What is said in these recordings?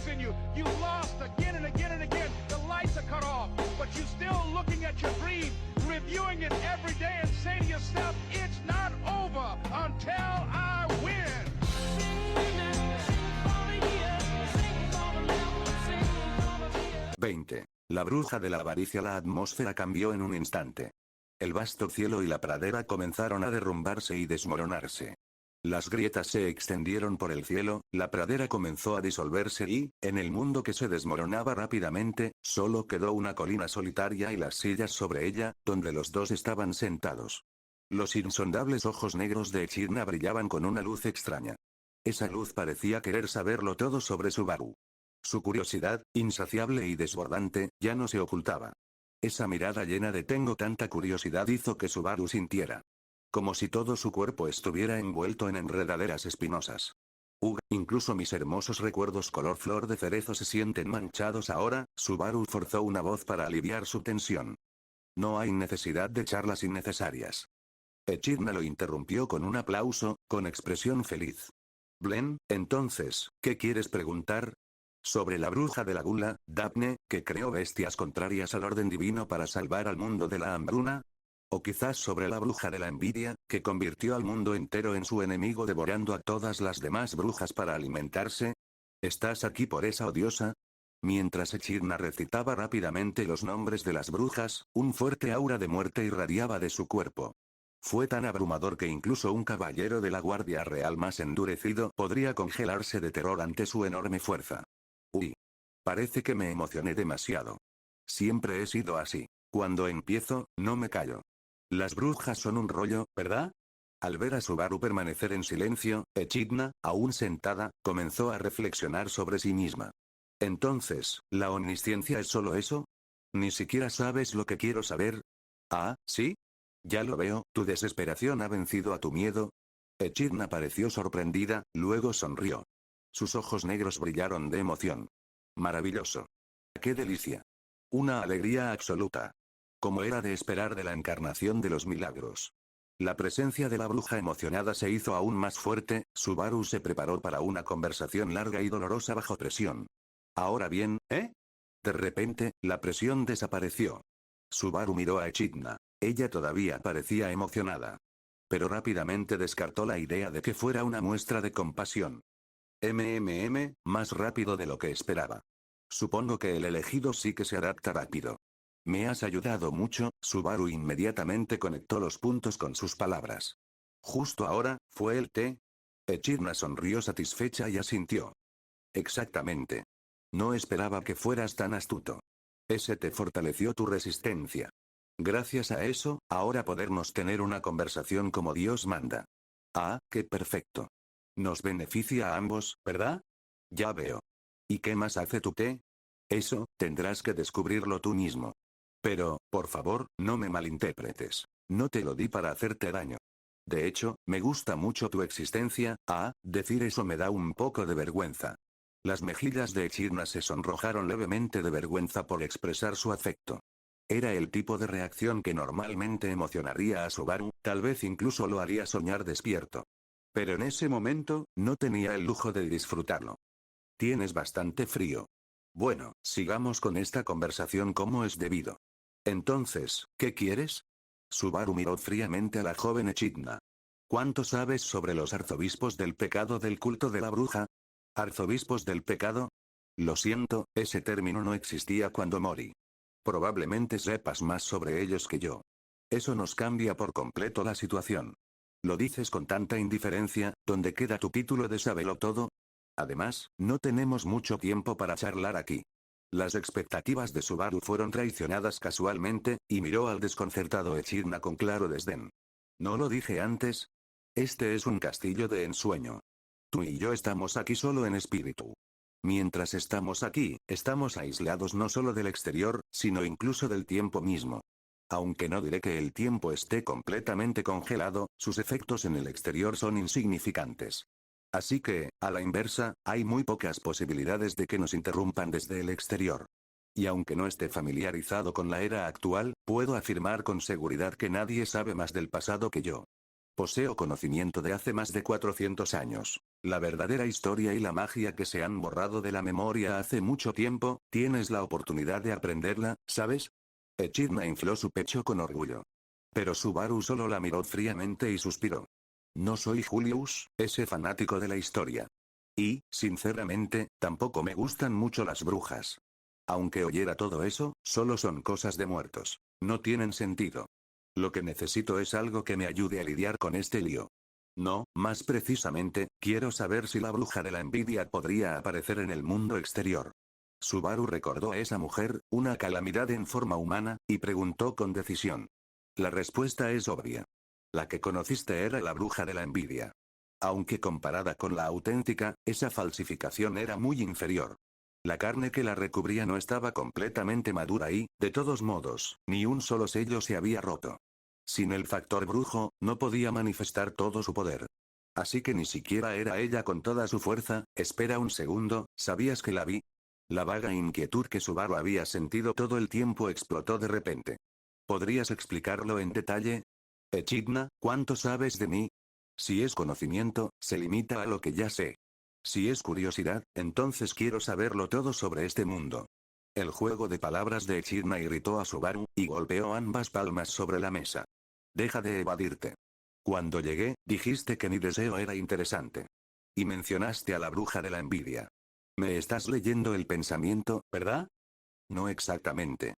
faith in you. You lost again and again and again. The lights are cut off, but you're still looking at your dream, reviewing it every day and saying to yourself, it's not over until I win. 20. La bruja de la avaricia. La atmósfera cambió en un instante. El vasto cielo y la pradera comenzaron a derrumbarse y desmoronarse. Las grietas se extendieron por el cielo, la pradera comenzó a disolverse y, en el mundo que se desmoronaba rápidamente, solo quedó una colina solitaria y las sillas sobre ella, donde los dos estaban sentados. Los insondables ojos negros de Echidna brillaban con una luz extraña. Esa luz parecía querer saberlo todo sobre Subaru. Su curiosidad, insaciable y desbordante, ya no se ocultaba. Esa mirada llena de tengo tanta curiosidad hizo que Subaru sintiera como si todo su cuerpo estuviera envuelto en enredaderas espinosas. Incluso mis hermosos recuerdos color flor de cerezo se sienten manchados ahora. Subaru forzó una voz para aliviar su tensión. No hay necesidad de charlas innecesarias. Echidna lo interrumpió con un aplauso, con expresión feliz. Blen, entonces, ¿qué quieres preguntar? Sobre la bruja de la gula, Daphne, que creó bestias contrarias al orden divino para salvar al mundo de la hambruna. O quizás sobre la bruja de la envidia, que convirtió al mundo entero en su enemigo devorando a todas las demás brujas para alimentarse. ¿Estás aquí por esa odiosa? Mientras Echidna recitaba rápidamente los nombres de las brujas, un fuerte aura de muerte irradiaba de su cuerpo. Fue tan abrumador que incluso un caballero de la Guardia Real más endurecido podría congelarse de terror ante su enorme fuerza. Parece que me emocioné demasiado. Siempre he sido así. Cuando empiezo, no me callo. Las brujas son un rollo, ¿verdad? Al ver a Subaru permanecer en silencio, Echidna, aún sentada, comenzó a reflexionar sobre sí misma. Entonces, ¿la omnisciencia es solo eso? ¿Ni siquiera sabes lo que quiero saber? Ah, ¿sí? Ya lo veo, tu desesperación ha vencido a tu miedo. Echidna pareció sorprendida, luego sonrió. Sus ojos negros brillaron de emoción. Maravilloso. ¡Qué delicia! Una alegría absoluta. Como era de esperar de la encarnación de los milagros. La presencia de la bruja emocionada se hizo aún más fuerte. Subaru se preparó para una conversación larga y dolorosa bajo presión. Ahora bien, ¿eh? De repente, la presión desapareció. Subaru miró a Echidna. Ella todavía parecía emocionada. Pero rápidamente descartó la idea de que fuera una muestra de compasión. Más rápido de lo que esperaba. Supongo que el elegido sí que se adapta rápido. Me has ayudado mucho. Subaru inmediatamente conectó los puntos con sus palabras. Justo ahora, ¿fue el té? Echidna sonrió satisfecha y asintió. Exactamente. No esperaba que fueras tan astuto. Ese té fortaleció tu resistencia. Gracias a eso, ahora podemos tener una conversación como Dios manda. Ah, qué perfecto. Nos beneficia a ambos, ¿verdad? Ya veo. ¿Y qué más hace tu té? Eso, tendrás que descubrirlo tú mismo. Pero, por favor, no me malinterpretes. No te lo di para hacerte daño. De hecho, me gusta mucho tu existencia. Decir eso me da un poco de vergüenza. Las mejillas de Echidna se sonrojaron levemente de vergüenza por expresar su afecto. Era el tipo de reacción que normalmente emocionaría a Subaru, tal vez incluso lo haría soñar despierto. Pero en ese momento, no tenía el lujo de disfrutarlo. Tienes bastante frío. Bueno, sigamos con esta conversación como es debido. Entonces, ¿qué quieres? Subaru miró fríamente a la joven Echidna. ¿Cuánto sabes sobre los arzobispos del pecado del culto de la bruja? ¿Arzobispos del pecado? Lo siento, ese término no existía cuando morí. Probablemente sepas más sobre ellos que yo. Eso nos cambia por completo la situación. Lo dices con tanta indiferencia, ¿dónde queda tu título de saberlo todo? Además, no tenemos mucho tiempo para charlar aquí. Las expectativas de Subaru fueron traicionadas casualmente, y miró al desconcertado Echidna con claro desdén. ¿No lo dije antes? Este es un castillo de ensueño. Tú y yo estamos aquí solo en espíritu. Mientras estamos aquí, estamos aislados no solo del exterior, sino incluso del tiempo mismo. Aunque no diré que el tiempo esté completamente congelado, sus efectos en el exterior son insignificantes. Así que, a la inversa, hay muy pocas posibilidades de que nos interrumpan desde el exterior. Y aunque no esté familiarizado con la era actual, puedo afirmar con seguridad que nadie sabe más del pasado que yo. Poseo conocimiento de hace más de 400 años. La verdadera historia y la magia que se han borrado de la memoria hace mucho tiempo, tienes la oportunidad de aprenderla, ¿sabes? Echidna infló su pecho con orgullo. Pero Subaru solo la miró fríamente y suspiró. No soy Julius, ese fanático de la historia. Y, sinceramente, tampoco me gustan mucho las brujas. Aunque oyera todo eso, solo son cosas de muertos. No tienen sentido. Lo que necesito es algo que me ayude a lidiar con este lío. No, más precisamente, quiero saber si la bruja de la envidia podría aparecer en el mundo exterior. Subaru recordó a esa mujer, una calamidad en forma humana, y preguntó con decisión. La respuesta es obvia. La que conociste era la bruja de la envidia. Aunque comparada con la auténtica, esa falsificación era muy inferior. La carne que la recubría no estaba completamente madura y, de todos modos, ni un solo sello se había roto. Sin el factor brujo, no podía manifestar todo su poder. Así que ni siquiera era ella con toda su fuerza. Espera un segundo, ¿sabías que la vi? La vaga inquietud que Subaru había sentido todo el tiempo explotó de repente. ¿Podrías explicarlo en detalle? Echidna, ¿cuánto sabes de mí? Si es conocimiento, se limita a lo que ya sé. Si es curiosidad, entonces quiero saberlo todo sobre este mundo. El juego de palabras de Echidna irritó a Subaru, y golpeó ambas palmas sobre la mesa. Deja de evadirte. Cuando llegué, dijiste que mi deseo era interesante. Y mencionaste a la bruja de la envidia. Me estás leyendo el pensamiento, ¿verdad? No exactamente.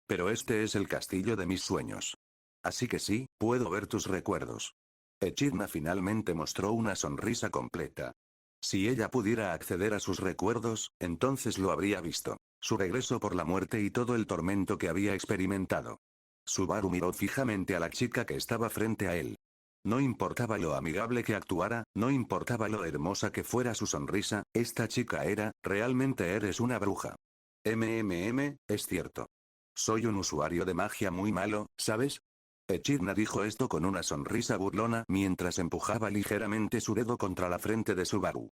Pero este es el castillo de mis sueños. Así que sí, puedo ver tus recuerdos. Echidna finalmente mostró una sonrisa completa. Si ella pudiera acceder a sus recuerdos, entonces lo habría visto. Su regreso por la muerte y todo el tormento que había experimentado. Subaru miró fijamente a la chica que estaba frente a él. No importaba lo amigable que actuara, no importaba lo hermosa que fuera su sonrisa, esta chica realmente eres una bruja. Es cierto. Soy un usuario de magia muy malo, ¿sabes? Echidna dijo esto con una sonrisa burlona mientras empujaba ligeramente su dedo contra la frente de Subaru.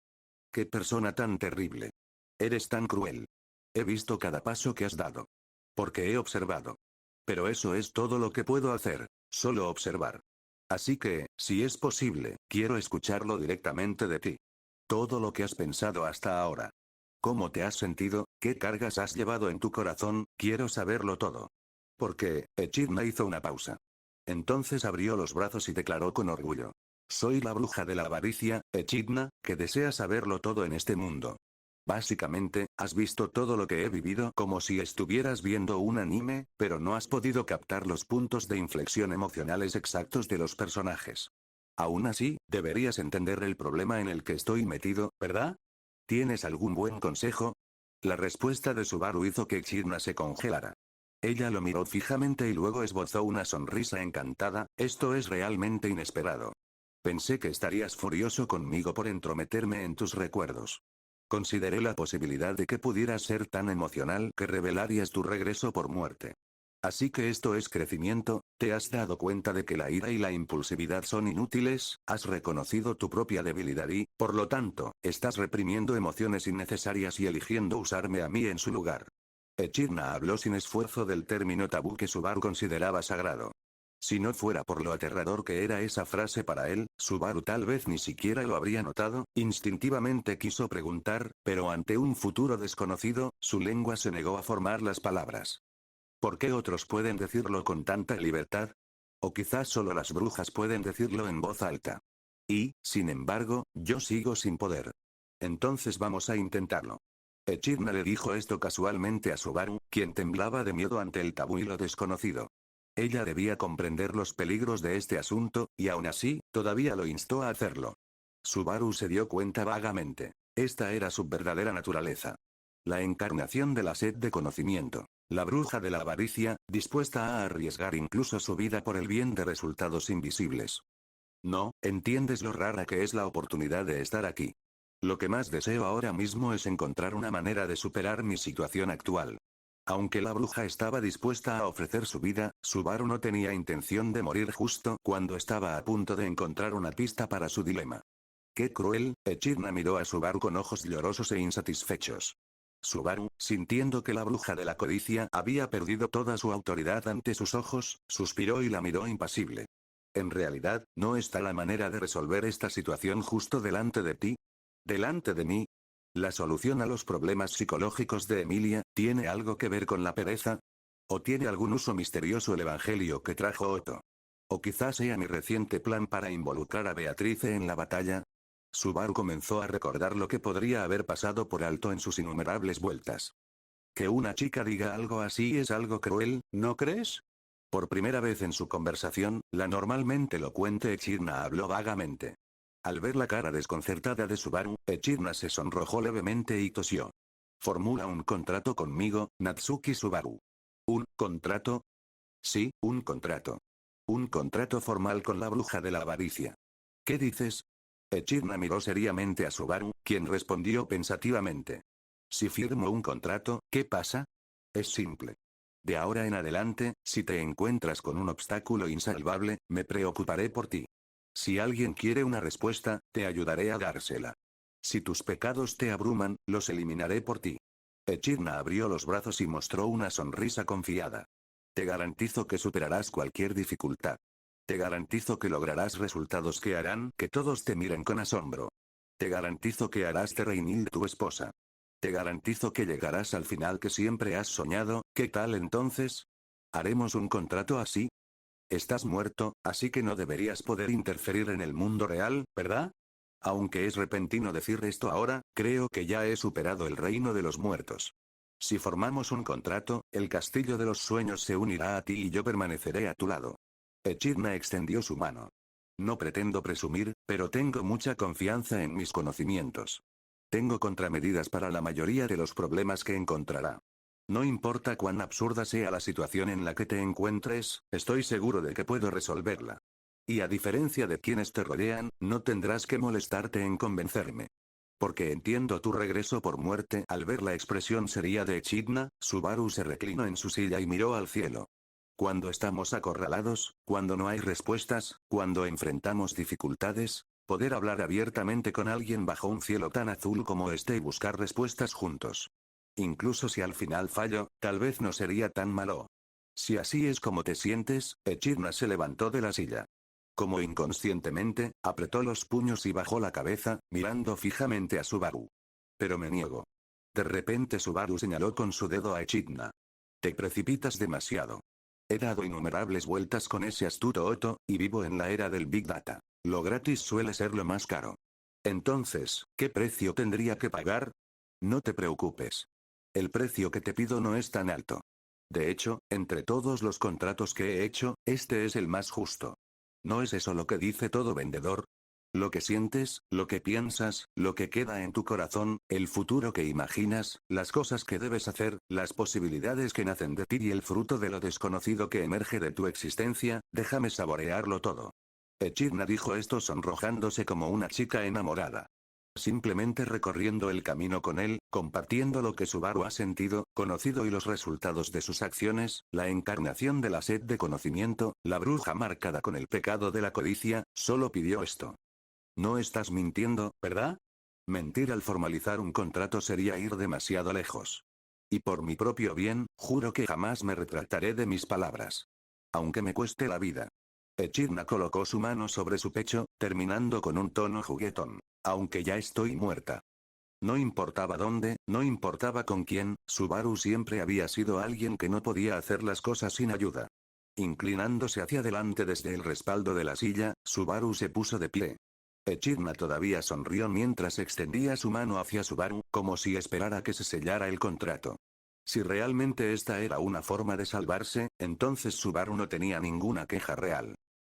¡Qué persona tan terrible! Eres tan cruel. He visto cada paso que has dado. Porque he observado. Pero eso es todo lo que puedo hacer, solo observar. Así que, si es posible, quiero escucharlo directamente de ti. Todo lo que has pensado hasta ahora. ¿Cómo te has sentido? ¿Qué cargas has llevado en tu corazón? Quiero saberlo todo. Porque, Echidna hizo una pausa. Entonces abrió los brazos y declaró con orgullo. Soy la bruja de la avaricia, Echidna, que desea saberlo todo en este mundo. Básicamente, has visto todo lo que he vivido como si estuvieras viendo un anime, pero no has podido captar los puntos de inflexión emocionales exactos de los personajes. Aún así, deberías entender el problema en el que estoy metido, ¿verdad? ¿Tienes algún buen consejo? La respuesta de Subaru hizo que Echidna se congelara. Ella lo miró fijamente y luego esbozó una sonrisa encantada. Esto es realmente inesperado. Pensé que estarías furioso conmigo por entrometerme en tus recuerdos. Consideré la posibilidad de que pudieras ser tan emocional que revelarías tu regreso por muerte. Así que esto es crecimiento, te has dado cuenta de que la ira y la impulsividad son inútiles, has reconocido tu propia debilidad y, por lo tanto, estás reprimiendo emociones innecesarias y eligiendo usarme a mí en su lugar. Echidna habló sin esfuerzo del término tabú que Subaru consideraba sagrado. Si no fuera por lo aterrador que era esa frase para él, Subaru tal vez ni siquiera lo habría notado. Instintivamente quiso preguntar, pero ante un futuro desconocido, su lengua se negó a formar las palabras. ¿Por qué otros pueden decirlo con tanta libertad? O quizás solo las brujas pueden decirlo en voz alta. Y, sin embargo, yo sigo sin poder. Entonces vamos a intentarlo. Echidna le dijo esto casualmente a Subaru, quien temblaba de miedo ante el tabú y lo desconocido. Ella debía comprender los peligros de este asunto, y aún así, todavía lo instó a hacerlo. Subaru se dio cuenta vagamente. Esta era su verdadera naturaleza. La encarnación de la sed de conocimiento. La bruja de la avaricia, dispuesta a arriesgar incluso su vida por el bien de resultados invisibles. No, entiendes lo rara que es la oportunidad de estar aquí. Lo que más deseo ahora mismo es encontrar una manera de superar mi situación actual. Aunque la bruja estaba dispuesta a ofrecer su vida, Subaru no tenía intención de morir justo cuando estaba a punto de encontrar una pista para su dilema. ¡Qué cruel! Echidna miró a Subaru con ojos llorosos e insatisfechos. Subaru, sintiendo que la bruja de la codicia había perdido toda su autoridad ante sus ojos, suspiró y la miró impasible. En realidad, ¿no está la manera de resolver esta situación justo delante de ti? delante de mí. ¿La solución a los problemas psicológicos de Emilia tiene algo que ver con la pereza? ¿O tiene algún uso misterioso el evangelio que trajo Otto? ¿O quizás sea mi reciente plan para involucrar a Beatrice en la batalla? Subaru comenzó a recordar lo que podría haber pasado por alto en sus innumerables vueltas. Que una chica diga algo así es algo cruel, ¿no crees? Por primera vez en su conversación, la normalmente elocuente Echidna habló vagamente. Al ver la cara desconcertada de Subaru, Echidna se sonrojó levemente y tosió. Formula un contrato conmigo, Natsuki Subaru. ¿Un contrato? Sí, un contrato. Un contrato formal con la bruja de la avaricia. ¿Qué dices? Echidna miró seriamente a Subaru, quien respondió pensativamente. Si firmo un contrato, ¿qué pasa? Es simple. De ahora en adelante, si te encuentras con un obstáculo insalvable, me preocuparé por ti. Si alguien quiere una respuesta, te ayudaré a dársela. Si tus pecados te abruman, los eliminaré por ti. Echidna abrió los brazos y mostró una sonrisa confiada. Te garantizo que superarás cualquier dificultad. Te garantizo que lograrás resultados que harán que todos te miren con asombro. Te garantizo que harás de Reinilde tu esposa. Te garantizo que llegarás al final que siempre has soñado. ¿Qué tal entonces? ¿Haremos un contrato así? Estás muerto, así que no deberías poder interferir en el mundo real, ¿verdad? Aunque es repentino decir esto ahora, creo que ya he superado el reino de los muertos. Si formamos un contrato, el castillo de los sueños se unirá a ti y yo permaneceré a tu lado. Echidna extendió su mano. No pretendo presumir, pero tengo mucha confianza en mis conocimientos. Tengo contramedidas para la mayoría de los problemas que encontrará. No importa cuán absurda sea la situación en la que te encuentres, estoy seguro de que puedo resolverla. Y a diferencia de quienes te rodean, no tendrás que molestarte en convencerme. Porque entiendo tu regreso por muerte. Al ver la expresión seria de Echidna, Subaru se reclinó en su silla y miró al cielo. Cuando estamos acorralados, cuando no hay respuestas, cuando enfrentamos dificultades, poder hablar abiertamente con alguien bajo un cielo tan azul como este y buscar respuestas juntos. Incluso si al final fallo, tal vez no sería tan malo. Si así es como te sientes, Echidna se levantó de la silla. Como inconscientemente, apretó los puños y bajó la cabeza, mirando fijamente a Subaru. Pero me niego. De repente Subaru señaló con su dedo a Echidna. Te precipitas demasiado. He dado innumerables vueltas con ese astuto Otto, y vivo en la era del Big Data. Lo gratis suele ser lo más caro. Entonces, ¿qué precio tendría que pagar? No te preocupes. El precio que te pido no es tan alto. De hecho, entre todos los contratos que he hecho, este es el más justo. ¿No es eso lo que dice todo vendedor? Lo que sientes, lo que piensas, lo que queda en tu corazón, el futuro que imaginas, las cosas que debes hacer, las posibilidades que nacen de ti y el fruto de lo desconocido que emerge de tu existencia, déjame saborearlo todo. Echidna dijo esto sonrojándose como una chica enamorada. Simplemente recorriendo el camino con él, compartiendo lo que Subaru ha sentido, conocido y los resultados de sus acciones, la encarnación de la sed de conocimiento, la bruja marcada con el pecado de la codicia, solo pidió esto. No estás mintiendo, ¿verdad? Mentir al formalizar un contrato sería ir demasiado lejos. Y por mi propio bien, juro que jamás me retractaré de mis palabras. Aunque me cueste la vida. Echidna colocó su mano sobre su pecho, terminando con un tono juguetón. Aunque ya estoy muerta. No importaba dónde, no importaba con quién, Subaru siempre había sido alguien que no podía hacer las cosas sin ayuda. Inclinándose hacia adelante desde el respaldo de la silla, Subaru se puso de pie. Echidna todavía sonrió mientras extendía su mano hacia Subaru, como si esperara que se sellara el contrato. Si realmente esta era una forma de salvarse, entonces Subaru no tenía ninguna queja real.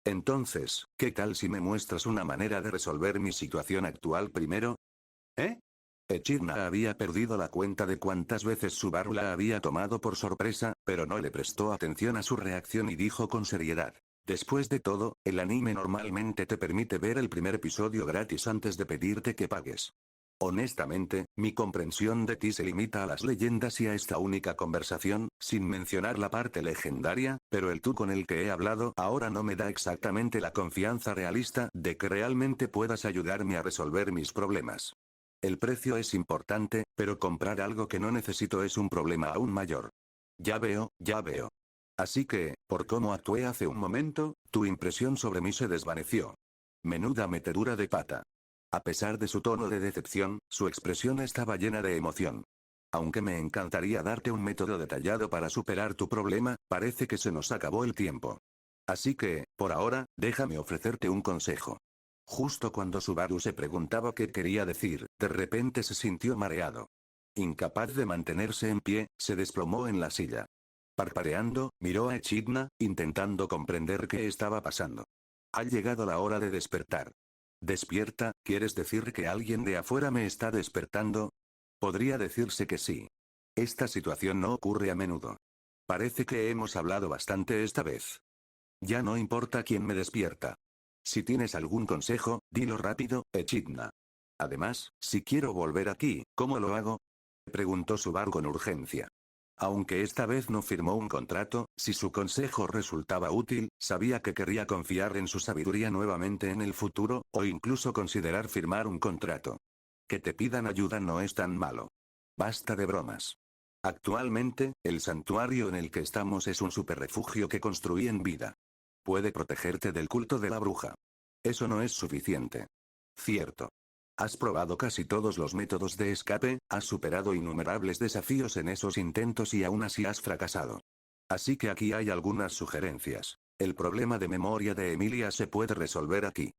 Entonces, ¿qué tal si me muestras una manera de resolver mi situación actual primero? ¿Eh? Echidna había perdido la cuenta de cuántas veces Subaru la había tomado por sorpresa, pero no le prestó atención a su reacción y dijo con seriedad. Después de todo, el anime normalmente te permite ver el primer episodio gratis antes de pedirte que pagues. Honestamente, mi comprensión de ti se limita a las leyendas y a esta única conversación, sin mencionar la parte legendaria, pero el tú con el que he hablado ahora no me da exactamente la confianza realista de que realmente puedas ayudarme a resolver mis problemas. El precio es importante, pero comprar algo que no necesito es un problema aún mayor. Ya veo, ya veo. Así que, por cómo actué hace un momento, tu impresión sobre mí se desvaneció. Menuda metedura de pata. A pesar de su tono de decepción, su expresión estaba llena de emoción. Aunque me encantaría darte un método detallado para superar tu problema, parece que se nos acabó el tiempo. Así que, por ahora, déjame ofrecerte un consejo. Justo cuando Subaru se preguntaba qué quería decir, de repente se sintió mareado. Incapaz de mantenerse en pie, se desplomó en la silla. Parpadeando, miró a Echidna, intentando comprender qué estaba pasando. Ha llegado la hora de despertar. ¿Despierta? ¿Quieres decir que alguien de afuera me está despertando? Podría decirse que sí. Esta situación no ocurre a menudo. Parece que hemos hablado bastante esta vez. Ya no importa quién me despierta. Si tienes algún consejo, dilo rápido, Echidna. Además, si quiero volver aquí, ¿cómo lo hago? Preguntó Subaru con urgencia. Aunque esta vez no firmó un contrato, si su consejo resultaba útil, sabía que querría confiar en su sabiduría nuevamente en el futuro, o incluso considerar firmar un contrato. Que te pidan ayuda no es tan malo. Basta de bromas. Actualmente, el santuario en el que estamos es un superrefugio que construí en vida. Puede protegerte del culto de la bruja. Eso no es suficiente. Cierto. Has probado casi todos los métodos de escape, has superado innumerables desafíos en esos intentos y aún así has fracasado. Así que aquí hay algunas sugerencias. El problema de memoria de Emilia se puede resolver aquí.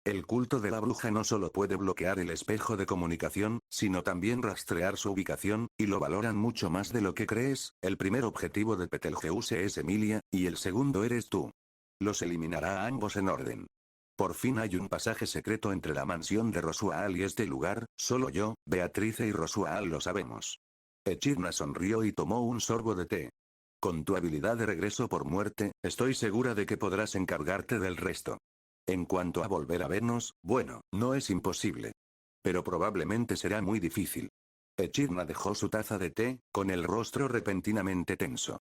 El culto de la bruja no solo puede bloquear el espejo de comunicación, sino también rastrear su ubicación, y lo valoran mucho más de lo que crees. El primer objetivo de Betelgeuse es Emilia, y el segundo eres tú. Los eliminará a ambos en orden. Por fin hay un pasaje secreto entre la mansión de Rosuaal y este lugar, solo yo, Beatrice y Rosuaal lo sabemos. Echidna sonrió y tomó un sorbo de té. Con tu habilidad de regreso por muerte, estoy segura de que podrás encargarte del resto. En cuanto a volver a vernos, bueno, no es imposible. Pero probablemente será muy difícil. Echidna dejó su taza de té, con el rostro repentinamente tenso.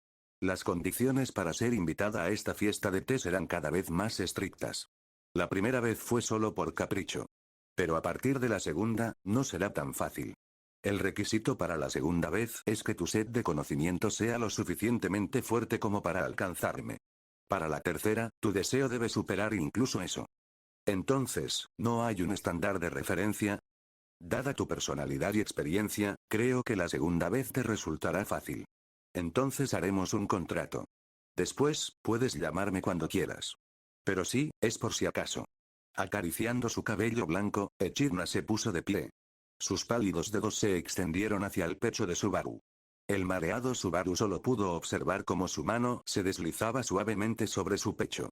Las condiciones para ser invitada a esta fiesta de té serán cada vez más estrictas. La primera vez fue solo por capricho. Pero a partir de la segunda, no será tan fácil. El requisito para la segunda vez es que tu sed de conocimiento sea lo suficientemente fuerte como para alcanzarme. Para la tercera, tu deseo debe superar incluso eso. Entonces, ¿no hay un estándar de referencia? Dada tu personalidad y experiencia, creo que la segunda vez te resultará fácil. Entonces haremos un contrato. Después, puedes llamarme cuando quieras. Pero sí, es por si acaso. Acariciando su cabello blanco, Echidna se puso de pie. Sus pálidos dedos se extendieron hacia el pecho de Subaru. El mareado Subaru solo pudo observar cómo su mano se deslizaba suavemente sobre su pecho.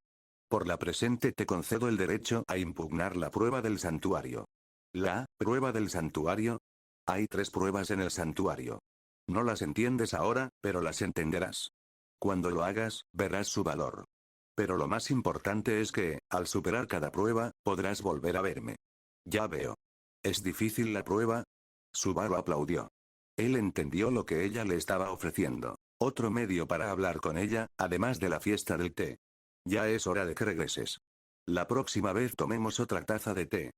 Por la presente te concedo el derecho a impugnar la prueba del santuario. ¿La prueba del santuario? Hay 3 pruebas en el santuario. No las entiendes ahora, pero las entenderás. Cuando lo hagas, verás su valor. Pero lo más importante es que, al superar cada prueba, podrás volver a verme. Ya veo. ¿Es difícil la prueba? Subaru aplaudió. Él entendió lo que ella le estaba ofreciendo. Otro medio para hablar con ella, además de la fiesta del té. Ya es hora de que regreses. La próxima vez tomemos otra taza de té.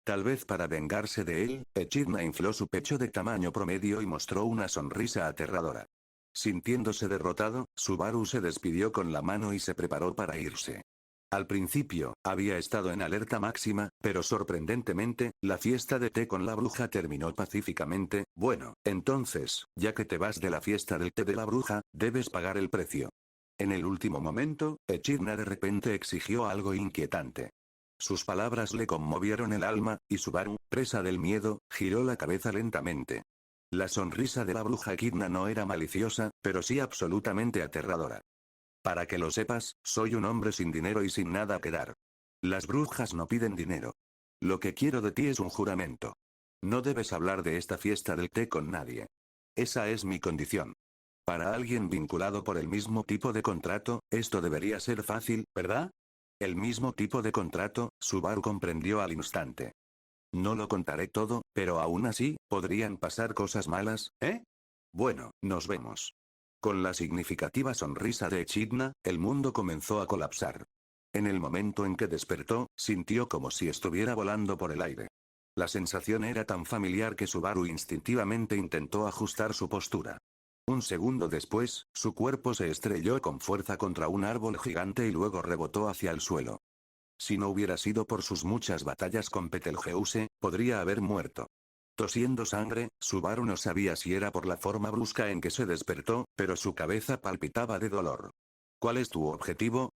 Tal vez para vengarse de él, Echidna infló su pecho de tamaño promedio y mostró una sonrisa aterradora. Sintiéndose derrotado, Subaru se despidió con la mano y se preparó para irse. Al principio, había estado en alerta máxima, pero sorprendentemente, la fiesta de té con la bruja terminó pacíficamente. Bueno, entonces, ya que te vas de la fiesta del té de la bruja, debes pagar el precio. En el último momento, Echidna de repente exigió algo inquietante. Sus palabras le conmovieron el alma, y Subaru, presa del miedo, giró la cabeza lentamente. La sonrisa de la bruja Echidna no era maliciosa, pero sí absolutamente aterradora. Para que lo sepas, soy un hombre sin dinero y sin nada que dar. Las brujas no piden dinero. Lo que quiero de ti es un juramento. No debes hablar de esta fiesta del té con nadie. Esa es mi condición. Para alguien vinculado por el mismo tipo de contrato, esto debería ser fácil, ¿verdad? El mismo tipo de contrato, Subaru comprendió al instante. No lo contaré todo, pero aún así, podrían pasar cosas malas, ¿eh? Bueno, nos vemos. Con la significativa sonrisa de Echidna, el mundo comenzó a colapsar. En el momento en que despertó, sintió como si estuviera volando por el aire. La sensación era tan familiar que Subaru instintivamente intentó ajustar su postura. Un segundo después, su cuerpo se estrelló con fuerza contra un árbol gigante y luego rebotó hacia el suelo. Si no hubiera sido por sus muchas batallas con Betelgeuse, podría haber muerto. Tosiendo sangre, Subaru no sabía si era por la forma brusca en que se despertó, pero su cabeza palpitaba de dolor. ¿Cuál es tu objetivo?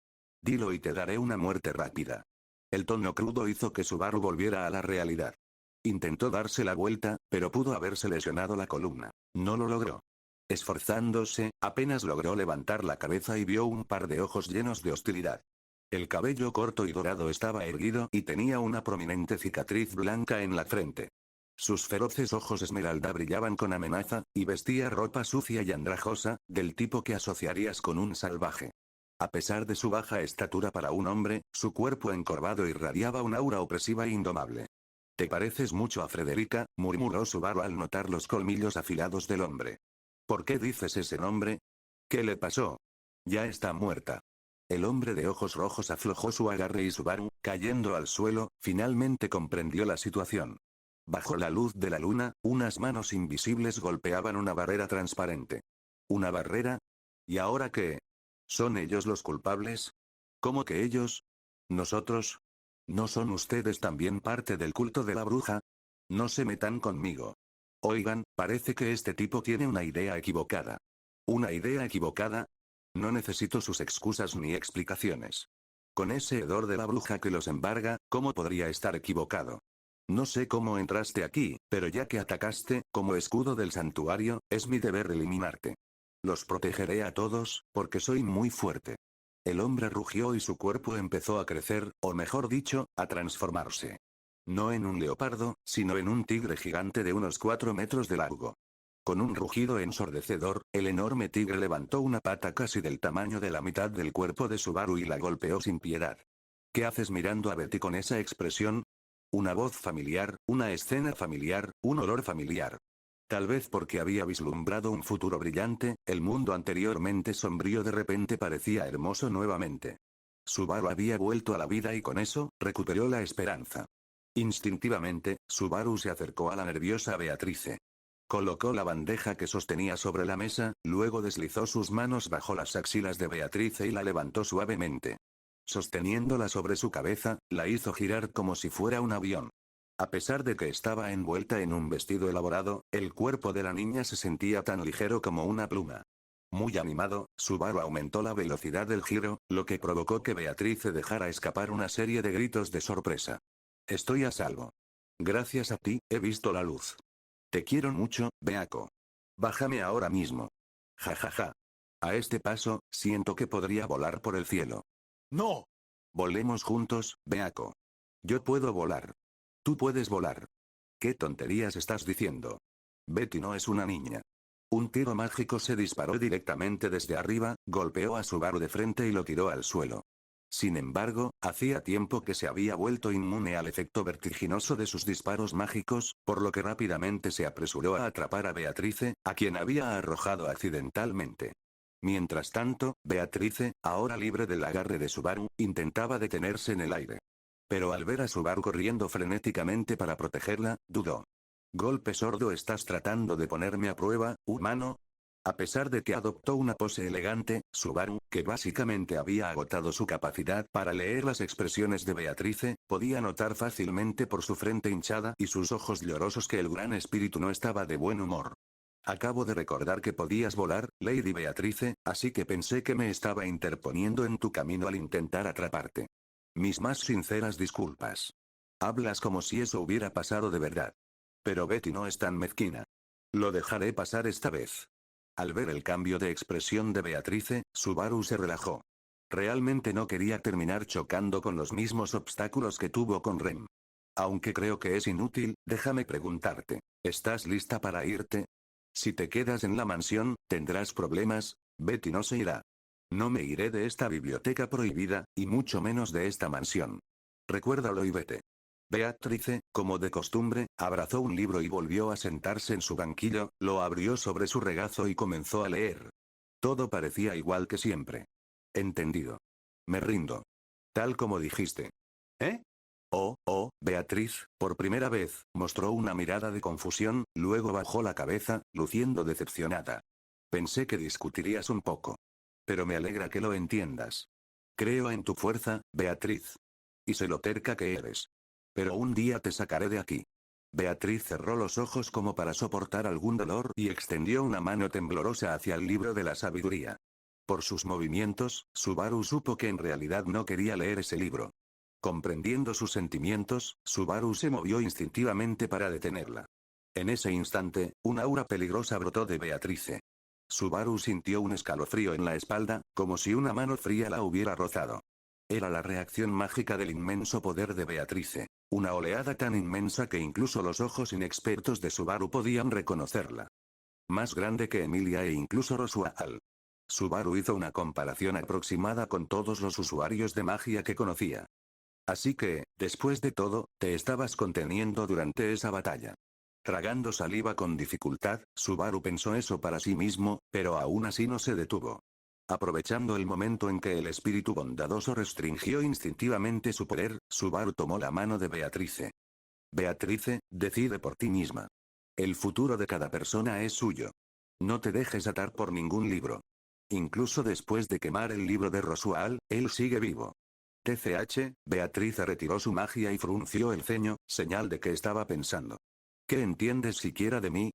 Dilo y te daré una muerte rápida. El tono crudo hizo que Subaru volviera a la realidad. Intentó darse la vuelta, pero pudo haberse lesionado la columna. No lo logró. Esforzándose, apenas logró levantar la cabeza y vio un par de ojos llenos de hostilidad. El cabello corto y dorado estaba erguido y tenía una prominente cicatriz blanca en la frente. Sus feroces ojos esmeralda brillaban con amenaza, y vestía ropa sucia y andrajosa, del tipo que asociarías con un salvaje. A pesar de su baja estatura para un hombre, su cuerpo encorvado irradiaba un aura opresiva e indomable. «Te pareces mucho a Frederica», murmuró Subaru al notar los colmillos afilados del hombre. «¿Por qué dices ese nombre? ¿Qué le pasó? Ya está muerta». El hombre de ojos rojos aflojó su agarre y Subaru, cayendo al suelo, finalmente comprendió la situación. Bajo la luz de la luna, unas manos invisibles golpeaban una barrera transparente. ¿Una barrera? ¿Y ahora qué? ¿Son ellos los culpables? ¿Cómo que ellos? ¿Nosotros? ¿No son ustedes también parte del culto de la bruja? No se metan conmigo. Oigan, parece que este tipo tiene una idea equivocada. ¿Una idea equivocada? No necesito sus excusas ni explicaciones. Con ese hedor de la bruja que los embarga, ¿cómo podría estar equivocado? No sé cómo entraste aquí, pero ya que atacaste, como escudo del santuario, es mi deber eliminarte. Los protegeré a todos, porque soy muy fuerte. El hombre rugió y su cuerpo empezó a crecer, o mejor dicho, a transformarse. No en un leopardo, sino en un tigre gigante de unos 4 metros de largo. Con un rugido ensordecedor, el enorme tigre levantó una pata casi del tamaño de la mitad del cuerpo de Subaru y la golpeó sin piedad. ¿Qué haces mirando a Betty con esa expresión? Una voz familiar, una escena familiar, un olor familiar. Tal vez porque había vislumbrado un futuro brillante, el mundo anteriormente sombrío de repente parecía hermoso nuevamente. Subaru había vuelto a la vida y con eso, recuperó la esperanza. Instintivamente, Subaru se acercó a la nerviosa Beatrice. Colocó la bandeja que sostenía sobre la mesa, luego deslizó sus manos bajo las axilas de Beatrice y la levantó suavemente. Sosteniéndola sobre su cabeza, la hizo girar como si fuera un avión. A pesar de que estaba envuelta en un vestido elaborado, el cuerpo de la niña se sentía tan ligero como una pluma. Muy animado, Subaru aumentó la velocidad del giro, lo que provocó que Beatrice dejara escapar una serie de gritos de sorpresa. «Estoy a salvo. Gracias a ti, he visto la luz. Te quiero mucho, Beako. Bájame ahora mismo. Ja ja ja. A este paso, siento que podría volar por el cielo». «No. Volemos juntos, Beako. Yo puedo volar. Tú puedes volar». «¿Qué tonterías estás diciendo? Betty no es una niña». Un tiro mágico se disparó directamente desde arriba, golpeó a Subaru de frente y lo tiró al suelo. Sin embargo, hacía tiempo que se había vuelto inmune al efecto vertiginoso de sus disparos mágicos, por lo que rápidamente se apresuró a atrapar a Beatrice, a quien había arrojado accidentalmente. Mientras tanto, Beatrice, ahora libre del agarre de Subaru, intentaba detenerse en el aire. Pero al ver a Subaru corriendo frenéticamente para protegerla, dudó. «Golpe sordo, ¿estás tratando de ponerme a prueba, humano?» A pesar de que adoptó una pose elegante, Subaru, que básicamente había agotado su capacidad para leer las expresiones de Beatrice, podía notar fácilmente por su frente hinchada y sus ojos llorosos que el gran espíritu no estaba de buen humor. «Acabo de recordar que podías volar, Lady Beatrice, así que pensé que me estaba interponiendo en tu camino al intentar atraparte. Mis más sinceras disculpas. Hablas como si eso hubiera pasado de verdad. Pero Betty no es tan mezquina. Lo dejaré pasar esta vez». Al ver el cambio de expresión de Beatrice, Subaru se relajó. Realmente no quería terminar chocando con los mismos obstáculos que tuvo con Rem. «Aunque creo que es inútil, déjame preguntarte, ¿estás lista para irte? Si te quedas en la mansión, tendrás problemas. Betty no se irá. No me iré de esta biblioteca prohibida, y mucho menos de esta mansión. Recuérdalo y vete». Beatrice, como de costumbre, abrazó un libro y volvió a sentarse en su banquillo, lo abrió sobre su regazo y comenzó a leer. Todo parecía igual que siempre. «Entendido. Me rindo. Tal como dijiste». «¿Eh?» Beatriz, por primera vez, mostró una mirada de confusión, luego bajó la cabeza, luciendo decepcionada. «Pensé que discutirías un poco. Pero me alegra que lo entiendas. Creo en tu fuerza, Beatriz. y sé lo terca que eres. Pero un día te sacaré de aquí. Beatriz cerró los ojos como para soportar algún dolor y extendió una mano temblorosa hacia el libro de la sabiduría. Por sus movimientos, Subaru supo que en realidad no quería leer ese libro. Comprendiendo sus sentimientos, Subaru se movió instintivamente para detenerla. En ese instante, una aura peligrosa brotó de Beatrice. Subaru sintió un escalofrío en la espalda, como si una mano fría la hubiera rozado. Era la reacción mágica del inmenso poder de Beatrice. Una oleada tan inmensa que incluso los ojos inexpertos de Subaru podían reconocerla. Más grande que Emilia e incluso Roswaal. Subaru hizo una comparación aproximada con todos los usuarios de magia que conocía. Así que, después de todo, te estabas conteniendo durante esa batalla. Tragando saliva con dificultad, Subaru pensó eso para sí mismo, pero aún así no se detuvo. Aprovechando el momento en que el espíritu bondadoso restringió instintivamente su poder, Subaru tomó la mano de Beatrice. Beatrice, decide por ti misma. El futuro de cada persona es suyo. No te dejes atar por ningún libro. Incluso después de quemar el libro de Roswaal, él sigue vivo. TCH, Beatrice retiró su magia y frunció el ceño, señal de que estaba pensando. ¿Qué entiendes siquiera de mí?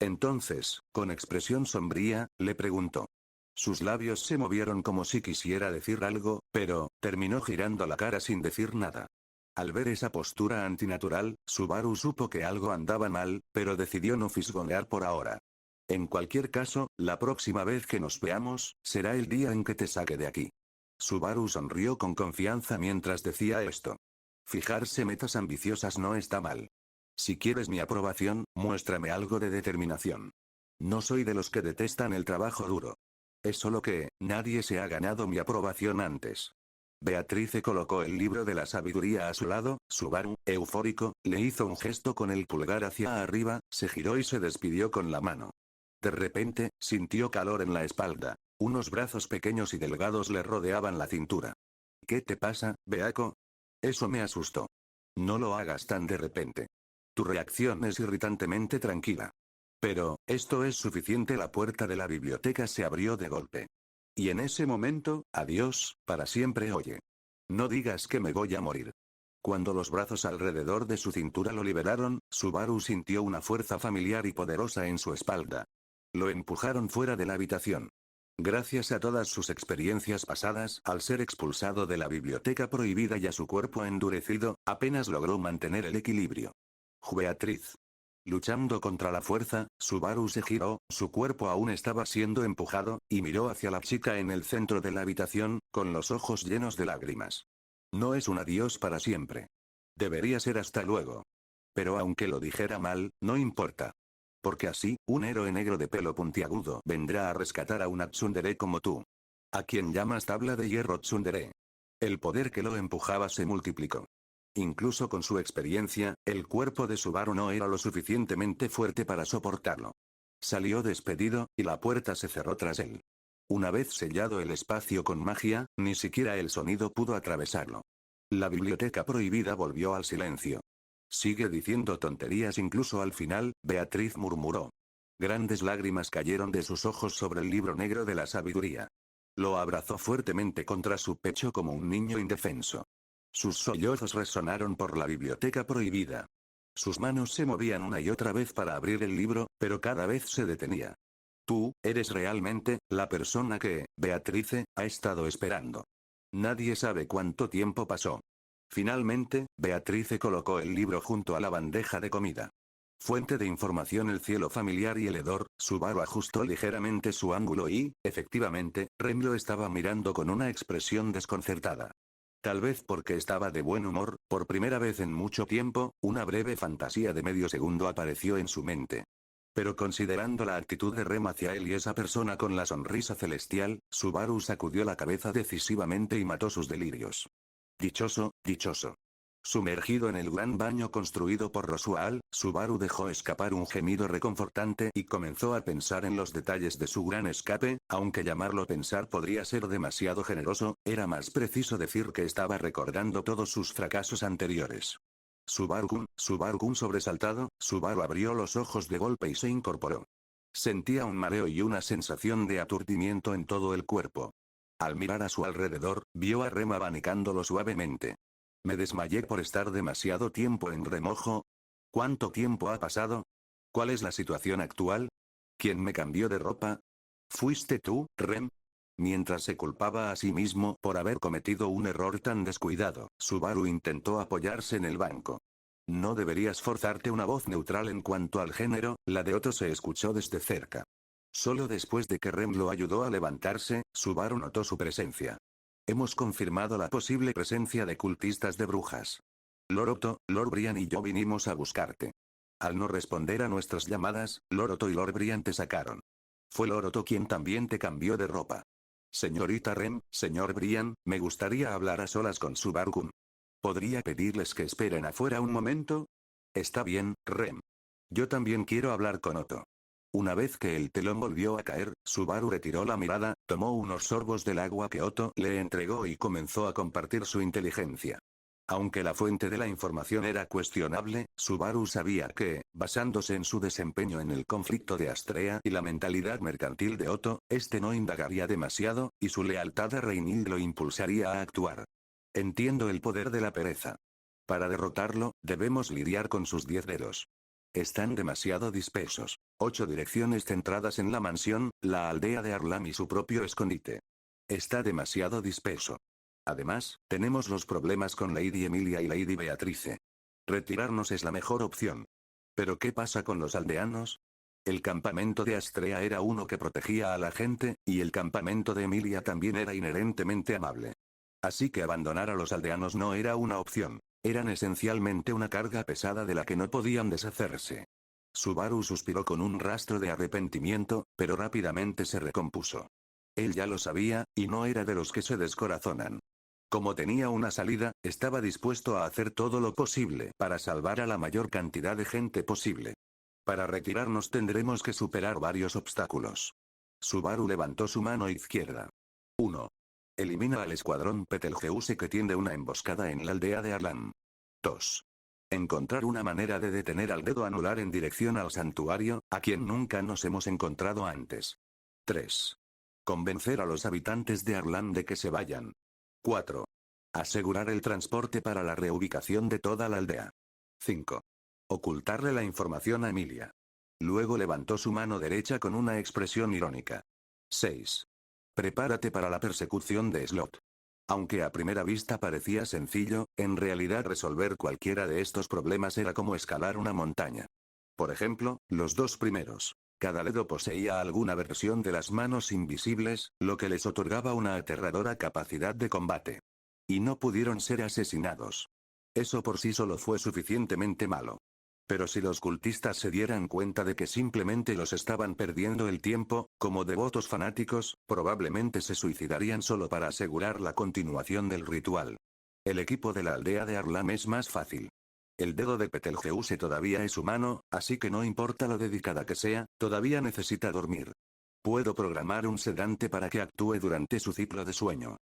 Entonces, con expresión sombría, le preguntó. Sus labios se movieron como si quisiera decir algo, pero, terminó girando la cara sin decir nada. Al ver esa postura antinatural, Subaru supo que algo andaba mal, pero decidió no fisgonear por ahora. En cualquier caso, la próxima vez que nos veamos, será el día en que te saque de aquí. Subaru sonrió con confianza mientras decía esto. Fijarse metas ambiciosas no está mal. Si quieres mi aprobación, muéstrame algo de determinación. No soy de los que detestan el trabajo duro. Es solo que, nadie se ha ganado mi aprobación antes. Beatrice colocó el libro de la sabiduría a su lado, Subaru, eufórico, le hizo un gesto con el pulgar hacia arriba, se giró y se despidió con la mano. De repente, sintió calor en la espalda. Unos brazos pequeños y delgados le rodeaban la cintura. ¿Qué te pasa, Beako? Eso me asustó. No lo hagas tan de repente. Tu reacción es irritantemente tranquila. Pero, esto es suficiente. La puerta de la biblioteca se abrió de golpe. Y en ese momento, adiós, para siempre. Oye. No digas que me voy a morir. Cuando los brazos alrededor de su cintura lo liberaron, Subaru sintió una fuerza familiar y poderosa en su espalda. Lo empujaron fuera de la habitación. Gracias a todas sus experiencias pasadas, al ser expulsado de la biblioteca prohibida y a su cuerpo endurecido, apenas logró mantener el equilibrio. Beatriz. Luchando contra la fuerza, Subaru se giró, su cuerpo aún estaba siendo empujado, y miró hacia la chica en el centro de la habitación, con los ojos llenos de lágrimas. No es un adiós para siempre. Debería ser hasta luego. Pero aunque lo dijera mal, no importa. Porque así, un héroe negro de pelo puntiagudo vendrá a rescatar a una tsundere como tú. A quien llamas tabla de hierro tsundere. El poder que lo empujaba se multiplicó. Incluso con su experiencia, el cuerpo de Subaru no era lo suficientemente fuerte para soportarlo. Salió despedido, y la puerta se cerró tras él. Una vez sellado el espacio con magia, ni siquiera el sonido pudo atravesarlo. La biblioteca prohibida volvió al silencio. Sigue diciendo tonterías. Incluso al final, Beatriz murmuró. Grandes lágrimas cayeron de sus ojos sobre el libro negro de la sabiduría. Lo abrazó fuertemente contra su pecho como un niño indefenso. Sus sollozos resonaron por la biblioteca prohibida. Sus manos se movían una y otra vez para abrir el libro, pero cada vez se detenía. Tú, eres realmente, la persona que, Beatrice, ha estado esperando. Nadie sabe cuánto tiempo pasó. Finalmente, Beatrice colocó el libro junto a la bandeja de comida. Fuente de información: el cielo familiar y el hedor. Subaru ajustó ligeramente su ángulo y, efectivamente, Remlo estaba mirando con una expresión desconcertada. Tal vez porque estaba de buen humor, por primera vez en mucho tiempo, una breve fantasía de medio segundo apareció en su mente. Pero considerando la actitud de Rem hacia él y esa persona con la sonrisa celestial, Subaru sacudió la cabeza decisivamente y mató sus delirios. Dichoso, dichoso. Sumergido en el gran baño construido por Roswaal, Subaru dejó escapar un gemido reconfortante y comenzó a pensar en los detalles de su gran escape, aunque llamarlo pensar podría ser demasiado generoso, era más preciso decir que estaba recordando todos sus fracasos anteriores. Subaru-kun sobresaltado, Subaru abrió los ojos de golpe y se incorporó. Sentía un mareo y una sensación de aturdimiento en todo el cuerpo. Al mirar a su alrededor, vio a Rem abanicándolo suavemente. Me desmayé por estar demasiado tiempo en remojo. ¿Cuánto tiempo ha pasado? ¿Cuál es la situación actual? ¿Quién me cambió de ropa? ¿Fuiste tú, Rem? Mientras se culpaba a sí mismo por haber cometido un error tan descuidado, Subaru intentó apoyarse en el banco. No deberías forzarte una voz neutral en cuanto al género, la de Otto se escuchó desde cerca. Solo después de que Rem lo ayudó a levantarse, Subaru notó su presencia. Hemos confirmado la posible presencia de cultistas de brujas. Lord Otto, Lord Brian y yo vinimos a buscarte. Al no responder a nuestras llamadas, Lord Otto y Lord Brian te sacaron. Fue Lord Otto quien también te cambió de ropa. Señorita Rem, señor Brian, me gustaría hablar a solas con Subaru-kun. ¿Podría pedirles que esperen afuera un momento? Está bien, Rem. Yo también quiero hablar con Otto. Una vez que el telón volvió a caer, Subaru retiró la mirada, tomó unos sorbos del agua que Otto le entregó y comenzó a compartir su inteligencia. Aunque la fuente de la información era cuestionable, Subaru sabía que, basándose en su desempeño en el conflicto de Astrea y la mentalidad mercantil de Otto, este no indagaría demasiado, y su lealtad a Reinhild lo impulsaría a actuar. Entiendo el poder de la pereza. Para derrotarlo, debemos lidiar con sus 10 dedos. Están demasiado dispersos. 8 direcciones centradas en la mansión, la aldea de Arlam y su propio escondite. Está demasiado disperso. Además, tenemos los problemas con Lady Emilia y Lady Beatrice. Retirarnos es la mejor opción. ¿Pero qué pasa con los aldeanos? El campamento de Astrea era uno que protegía a la gente, y el campamento de Emilia también era inherentemente amable. Así que abandonar a los aldeanos no era una opción. Eran esencialmente una carga pesada de la que no podían deshacerse. Subaru suspiró con un rastro de arrepentimiento, pero rápidamente se recompuso. Él ya lo sabía, y no era de los que se descorazonan. Como tenía una salida, estaba dispuesto a hacer todo lo posible para salvar a la mayor cantidad de gente posible. Para retirarnos tendremos que superar varios obstáculos. Subaru levantó su mano izquierda. 1. Elimina al escuadrón Betelgeuse que tiende una emboscada en la aldea de Arlan. 2. Encontrar una manera de detener al dedo anular en dirección al santuario, a quien nunca nos hemos encontrado antes. 3. Convencer a los habitantes de Arlan de que se vayan. 4. Asegurar el transporte para la reubicación de toda la aldea. 5. Ocultarle la información a Emilia. Luego levantó su mano derecha con una expresión irónica. 6. Prepárate para la persecución de Slot. Aunque a primera vista parecía sencillo, en realidad resolver cualquiera de estos problemas era como escalar una montaña. Por ejemplo, los 2 primeros. Cada dedo poseía alguna versión de las manos invisibles, lo que les otorgaba una aterradora capacidad de combate. Y no pudieron ser asesinados. Eso por sí solo fue suficientemente malo. Pero si los cultistas se dieran cuenta de que simplemente los estaban perdiendo el tiempo, como devotos fanáticos, probablemente se suicidarían solo para asegurar la continuación del ritual. El equipo de la aldea de Arlam es más fácil. El dedo de Betelgeuse todavía es humano, así que no importa lo dedicada que sea, todavía necesita dormir. Puedo programar un sedante para que actúe durante su ciclo de sueño.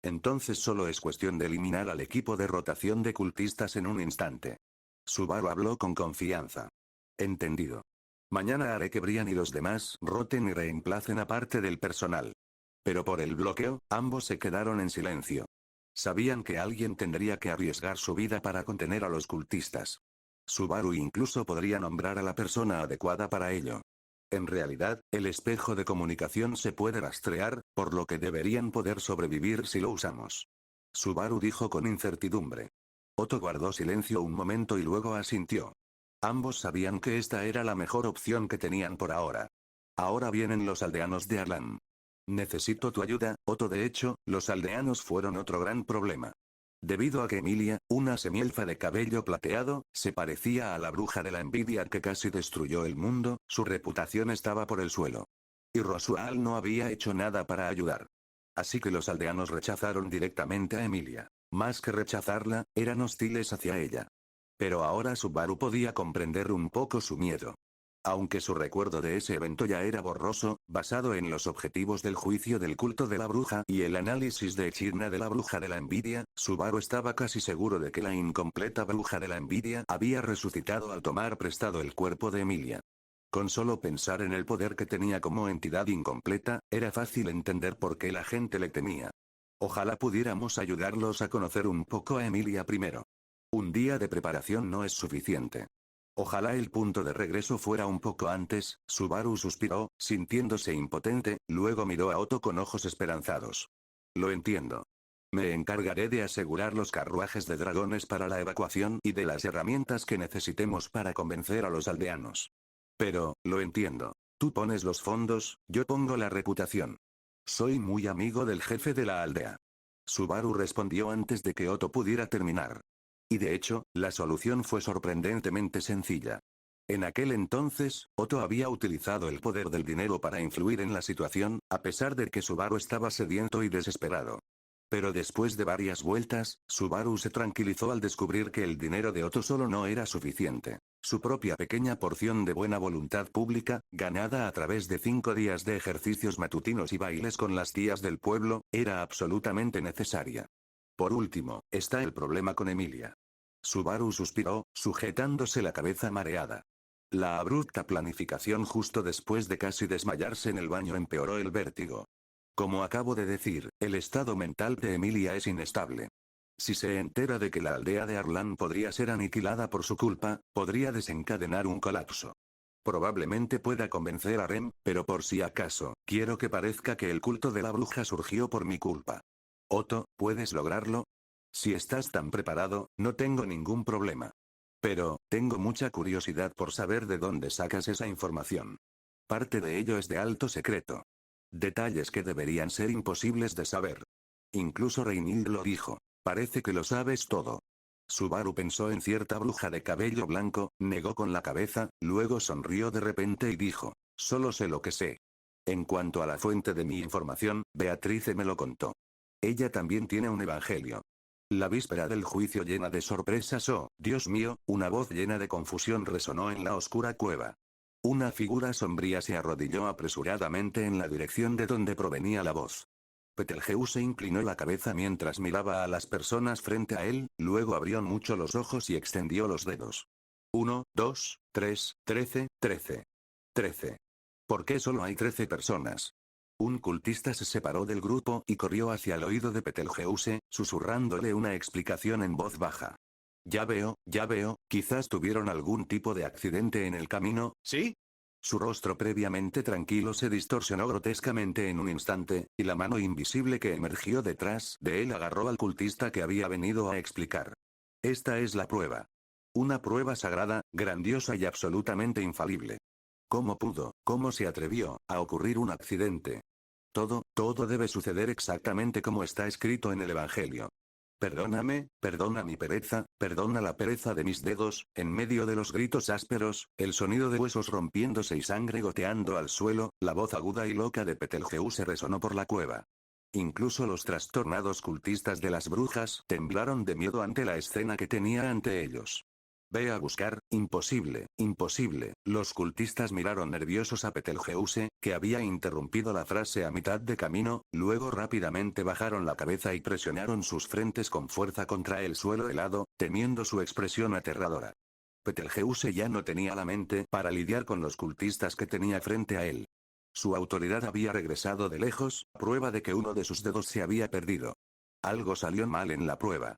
Entonces solo es cuestión de eliminar al equipo de rotación de cultistas en un instante. Subaru habló con confianza. Entendido. Mañana haré que Brian y los demás roten y reemplacen a parte del personal. Pero por el bloqueo, ambos se quedaron en silencio. Sabían que alguien tendría que arriesgar su vida para contener a los cultistas. Subaru incluso podría nombrar a la persona adecuada para ello. En realidad, el espejo de comunicación se puede rastrear, por lo que deberían poder sobrevivir si lo usamos. Subaru dijo con incertidumbre. Otto guardó silencio un momento y luego asintió. Ambos sabían que esta era la mejor opción que tenían por ahora. Ahora vienen los aldeanos de Arlan. Necesito tu ayuda, Otto. De hecho, los aldeanos fueron otro gran problema. Debido a que Emilia, una semielfa de cabello plateado, se parecía a la bruja de la envidia que casi destruyó el mundo, su reputación estaba por el suelo. Y Rosual no había hecho nada para ayudar. Así que los aldeanos rechazaron directamente a Emilia. Más que rechazarla, eran hostiles hacia ella. Pero ahora Subaru podía comprender un poco su miedo. Aunque su recuerdo de ese evento ya era borroso, basado en los objetivos del juicio del culto de la bruja y el análisis de Echidna de la bruja de la envidia, Subaru estaba casi seguro de que la incompleta bruja de la envidia había resucitado al tomar prestado el cuerpo de Emilia. Con solo pensar en el poder que tenía como entidad incompleta, era fácil entender por qué la gente le temía. Ojalá pudiéramos ayudarlos a conocer un poco a Emilia primero. Un día de preparación no es suficiente. Ojalá el punto de regreso fuera un poco antes. Subaru suspiró, sintiéndose impotente, luego miró a Otto con ojos esperanzados. Lo entiendo. Me encargaré de asegurar los carruajes de dragones para la evacuación y de las herramientas que necesitemos para convencer a los aldeanos. Pero, lo entiendo. Tú pones los fondos, yo pongo la reputación. Soy muy amigo del jefe de la aldea. Subaru respondió antes de que Otto pudiera terminar. Y de hecho, la solución fue sorprendentemente sencilla. En aquel entonces, Otto había utilizado el poder del dinero para influir en la situación, a pesar de que Subaru estaba sediento y desesperado. Pero después de varias vueltas, Subaru se tranquilizó al descubrir que el dinero de Otto solo no era suficiente. Su propia pequeña porción de buena voluntad pública, ganada a través de 5 días de ejercicios matutinos y bailes con las tías del pueblo, era absolutamente necesaria. Por último, está el problema con Emilia. Subaru suspiró, sujetándose la cabeza mareada. La abrupta planificación justo después de casi desmayarse en el baño empeoró el vértigo. Como acabo de decir, el estado mental de Emilia es inestable. Si se entera de que la aldea de Arlan podría ser aniquilada por su culpa, podría desencadenar un colapso. Probablemente pueda convencer a Rem, pero por si acaso, quiero que parezca que el culto de la bruja surgió por mi culpa. Otto, ¿puedes lograrlo? Si estás tan preparado, no tengo ningún problema. Pero, tengo mucha curiosidad por saber de dónde sacas esa información. Parte de ello es de alto secreto. Detalles que deberían ser imposibles de saber. Incluso Reinhild lo dijo. Parece que lo sabes todo. Subaru pensó en cierta bruja de cabello blanco, negó con la cabeza, luego sonrió de repente y dijo, solo sé lo que sé. En cuanto a la fuente de mi información, Beatrice me lo contó. Ella también tiene un evangelio. La víspera del juicio llena de sorpresas, oh, Dios mío, una voz llena de confusión resonó en la oscura cueva. Una figura sombría se arrodilló apresuradamente en la dirección de donde provenía la voz. Betelgeuse inclinó la cabeza mientras miraba a las personas frente a él, luego abrió mucho los ojos y extendió los dedos. 1, 2, 3, 13, 13. 13. ¿Por qué solo hay 13 personas? Un cultista se separó del grupo y corrió hacia el oído de Betelgeuse, susurrándole una explicación en voz baja. Ya veo, quizás tuvieron algún tipo de accidente en el camino, ¿sí? Su rostro previamente tranquilo se distorsionó grotescamente en un instante, y la mano invisible que emergió detrás de él agarró al cultista que había venido a explicar. Esta es la prueba. Una prueba sagrada, grandiosa y absolutamente infalible. ¿Cómo se atrevió a ocurrir un accidente? Todo debe suceder exactamente como está escrito en el Evangelio. Perdóname, perdona mi pereza, perdona la pereza de mis dedos. En medio de los gritos ásperos, el sonido de huesos rompiéndose y sangre goteando al suelo, la voz aguda y loca de Betelgeuse resonó por la cueva. Incluso los trastornados cultistas de las brujas temblaron de miedo ante la escena que tenía ante ellos. Ve a buscar, imposible, imposible. Los cultistas miraron nerviosos a Betelgeuse, que había interrumpido la frase a mitad de camino, luego rápidamente bajaron la cabeza y presionaron sus frentes con fuerza contra el suelo helado, temiendo su expresión aterradora. Betelgeuse ya no tenía la mente para lidiar con los cultistas que tenía frente a él. Su autoridad había regresado de lejos, prueba de que uno de sus dedos se había perdido. Algo salió mal en la prueba.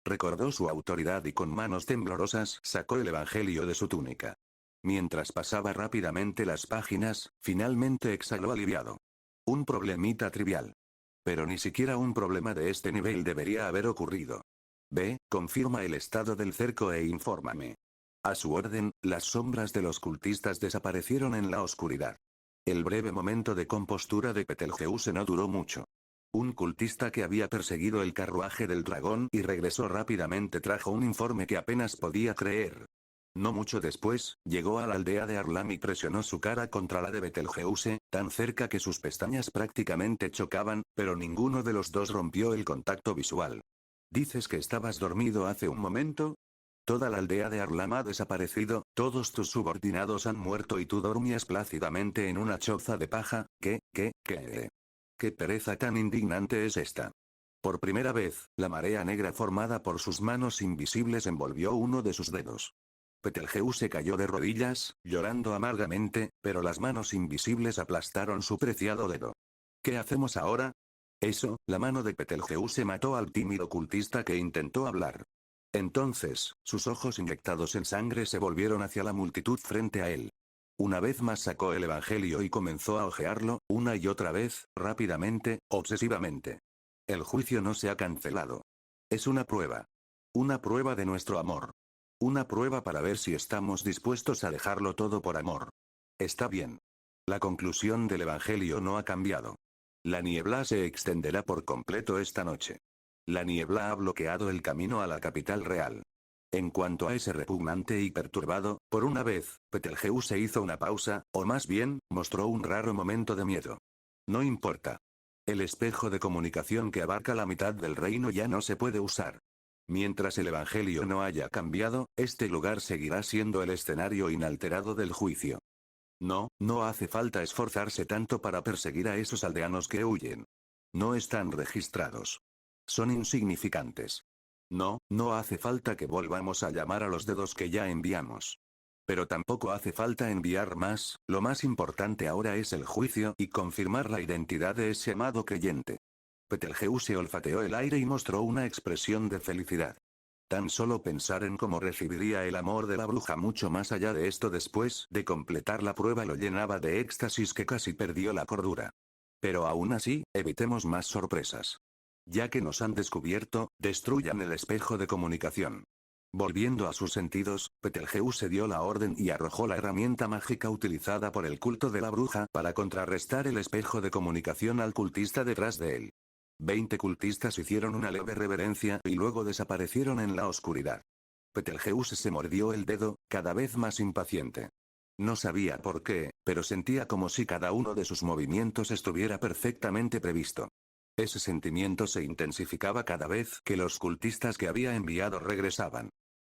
Recordó su autoridad y con manos temblorosas sacó el evangelio de su túnica. Mientras pasaba rápidamente las páginas, finalmente exhaló aliviado. Un problemita trivial. Pero ni siquiera un problema de este nivel debería haber ocurrido. Ve, confirma el estado del cerco e infórmame. A su orden, las sombras de los cultistas desaparecieron en la oscuridad. El breve momento de compostura de Betelgeuse no duró mucho. Un cultista que había perseguido el carruaje del dragón y regresó rápidamente trajo un informe que apenas podía creer. No mucho después, llegó a la aldea de Arlam y presionó su cara contra la de Betelgeuse, tan cerca que sus pestañas prácticamente chocaban, pero ninguno de los dos rompió el contacto visual. ¿Dices que estabas dormido hace un momento? Toda la aldea de Arlam ha desaparecido, todos tus subordinados han muerto y tú dormías plácidamente en una choza de paja. ¿Qué? ¿Qué pereza tan indignante es esta? Por primera vez, la marea negra formada por sus manos invisibles envolvió uno de sus dedos. Betelgeuse cayó de rodillas, llorando amargamente, pero las manos invisibles aplastaron su preciado dedo. ¿Qué hacemos ahora? Eso, la mano de Betelgeuse mató al tímido cultista que intentó hablar. Entonces, sus ojos inyectados en sangre se volvieron hacia la multitud frente a él. Una vez más sacó el evangelio y comenzó a hojearlo, una y otra vez, rápidamente, obsesivamente. El juicio no se ha cancelado. Es una prueba. Una prueba de nuestro amor. Una prueba para ver si estamos dispuestos a dejarlo todo por amor. Está bien. La conclusión del evangelio no ha cambiado. La niebla se extenderá por completo esta noche. La niebla ha bloqueado el camino a la capital real. En cuanto a ese repugnante y perturbado, por una vez, Betelgeuse hizo una pausa, o más bien, mostró un raro momento de miedo. No importa. El espejo de comunicación que abarca la mitad del reino ya no se puede usar. Mientras el evangelio no haya cambiado, este lugar seguirá siendo el escenario inalterado del juicio. No hace falta esforzarse tanto para perseguir a esos aldeanos que huyen. No están registrados. Son insignificantes. No hace falta que volvamos a llamar a los dedos que ya enviamos. Pero tampoco hace falta enviar más, lo más importante ahora es el juicio y confirmar la identidad de ese amado creyente. Betelgeuse olfateó el aire y mostró una expresión de felicidad. Tan solo pensar en cómo recibiría el amor de la bruja mucho más allá de esto después de completar la prueba lo llenaba de éxtasis que casi perdió la cordura. Pero aún así, evitemos más sorpresas. Ya que nos han descubierto, destruyan el espejo de comunicación. Volviendo a sus sentidos, Betelgeuse dio la orden y arrojó la herramienta mágica utilizada por el culto de la bruja para contrarrestar el espejo de comunicación al cultista detrás de él. 20 cultistas hicieron una leve reverencia y luego desaparecieron en la oscuridad. Betelgeuse se mordió el dedo, cada vez más impaciente. No sabía por qué, pero sentía como si cada uno de sus movimientos estuviera perfectamente previsto. Ese sentimiento se intensificaba cada vez que los cultistas que había enviado regresaban.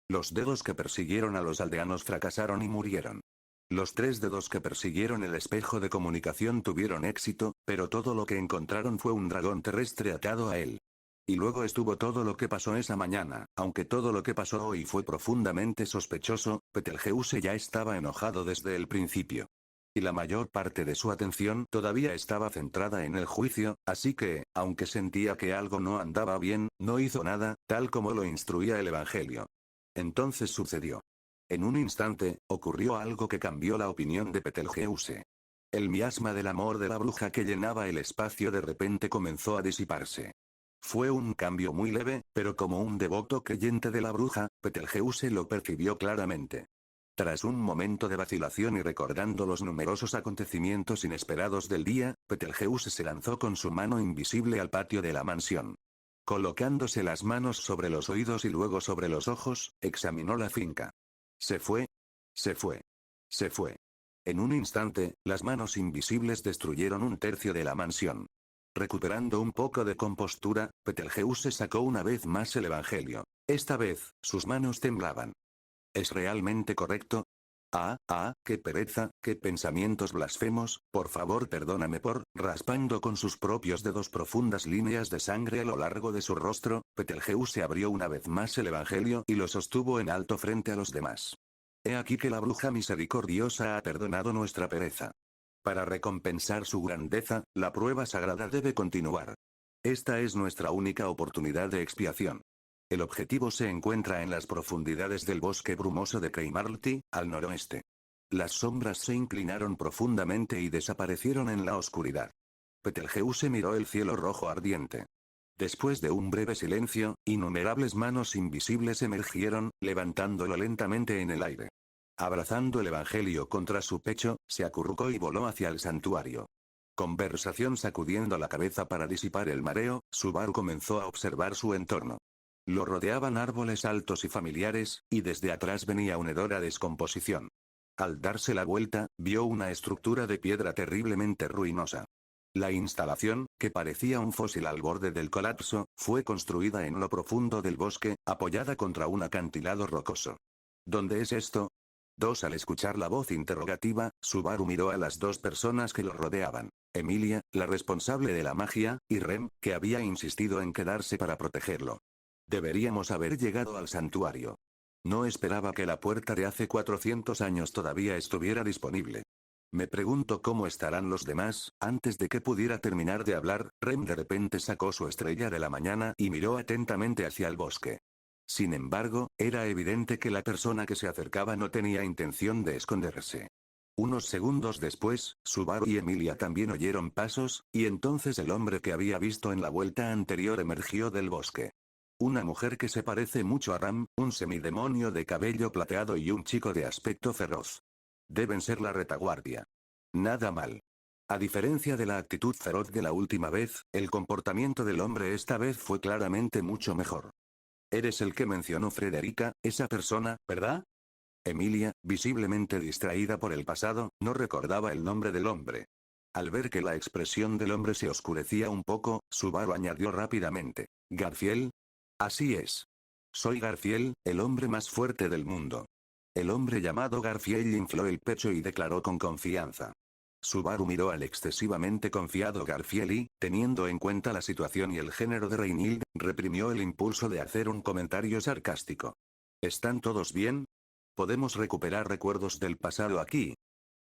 Los dedos que persiguieron a los aldeanos fracasaron y murieron. Los 3 dedos que persiguieron el espejo de comunicación tuvieron éxito, pero todo lo que encontraron fue un dragón terrestre atado a él. Y luego estuvo todo lo que pasó esa mañana, aunque todo lo que pasó hoy fue profundamente sospechoso, Betelgeuse ya estaba enojado desde el principio. Y la mayor parte de su atención todavía estaba centrada en el juicio, así que, aunque sentía que algo no andaba bien, no hizo nada, tal como lo instruía el Evangelio. Entonces sucedió. En un instante, ocurrió algo que cambió la opinión de Betelgeuse. El miasma del amor de la bruja que llenaba el espacio de repente comenzó a disiparse. Fue un cambio muy leve, pero como un devoto creyente de la bruja, Betelgeuse lo percibió claramente. Tras un momento de vacilación y recordando los numerosos acontecimientos inesperados del día, Betelgeuse se lanzó con su mano invisible al patio de la mansión. Colocándose las manos sobre los oídos y luego sobre los ojos, examinó la finca. Se fue. Se fue. Se fue. En un instante, las manos invisibles destruyeron un tercio de la mansión. Recuperando un poco de compostura, Betelgeuse sacó una vez más el Evangelio. Esta vez, sus manos temblaban. ¿Es realmente correcto? Qué pereza, qué pensamientos blasfemos, por favor perdóname por, raspando con sus propios dedos profundas líneas de sangre a lo largo de su rostro, Betelgeuse abrió una vez más el Evangelio y lo sostuvo en alto frente a los demás. He aquí que la bruja misericordiosa ha perdonado nuestra pereza. Para recompensar su grandeza, la prueba sagrada debe continuar. Esta es nuestra única oportunidad de expiación. El objetivo se encuentra en las profundidades del bosque brumoso de Kreimarlti, al noroeste. Las sombras se inclinaron profundamente y desaparecieron en la oscuridad. Betelgeuse miró el cielo rojo ardiente. Después de un breve silencio, innumerables manos invisibles emergieron, levantándolo lentamente en el aire. Abrazando el Evangelio contra su pecho, se acurrucó y voló hacia el santuario. Conversación sacudiendo la cabeza para disipar el mareo, Subaru comenzó a observar su entorno. Lo rodeaban árboles altos y familiares, y desde atrás venía un hedor a descomposición. Al darse la vuelta, vio una estructura de piedra terriblemente ruinosa. La instalación, que parecía un fósil al borde del colapso, fue construida en lo profundo del bosque, apoyada contra un acantilado rocoso. ¿Dónde es esto? Al escuchar la voz interrogativa, Subaru miró a las 2 personas que lo rodeaban. Emilia, la responsable de la magia, y Rem, que había insistido en quedarse para protegerlo. Deberíamos haber llegado al santuario. No esperaba que la puerta de hace 400 años todavía estuviera disponible. Me pregunto cómo estarán los demás. Antes de que pudiera terminar de hablar, Rem de repente sacó su estrella de la mañana y miró atentamente hacia el bosque. Sin embargo, era evidente que la persona que se acercaba no tenía intención de esconderse. Unos segundos después, Subaru y Emilia también oyeron pasos, y entonces el hombre que había visto en la vuelta anterior emergió del bosque. Una mujer que se parece mucho a Ram, un semidemonio de cabello plateado y un chico de aspecto feroz. Deben ser la retaguardia. Nada mal. A diferencia de la actitud feroz de la última vez, el comportamiento del hombre esta vez fue claramente mucho mejor. Eres el que mencionó Frederica, esa persona, ¿verdad? Emilia, visiblemente distraída por el pasado, no recordaba el nombre del hombre. Al ver que la expresión del hombre se oscurecía un poco, Subaru añadió rápidamente. ¿Garfiel? Así es. Soy Garfiel, el hombre más fuerte del mundo. El hombre llamado Garfiel infló el pecho y declaró con confianza. Subaru miró al excesivamente confiado Garfiel y, teniendo en cuenta la situación y el género de Reinhild, reprimió el impulso de hacer un comentario sarcástico. ¿Están todos bien? ¿Podemos recuperar recuerdos del pasado aquí?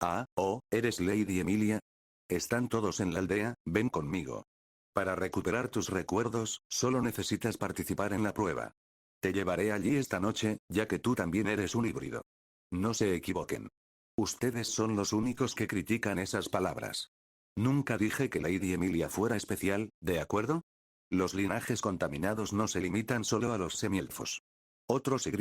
Ah, oh, ¿eres Lady Emilia? Están todos en la aldea, ven conmigo. Para recuperar tus recuerdos, solo necesitas participar en la prueba. Te llevaré allí esta noche, ya que tú también eres un híbrido. No se equivoquen. Ustedes son los únicos que critican esas palabras. Nunca dije que Lady Emilia fuera especial, ¿de acuerdo? Los linajes contaminados no se limitan solo a los semielfos. Otros y.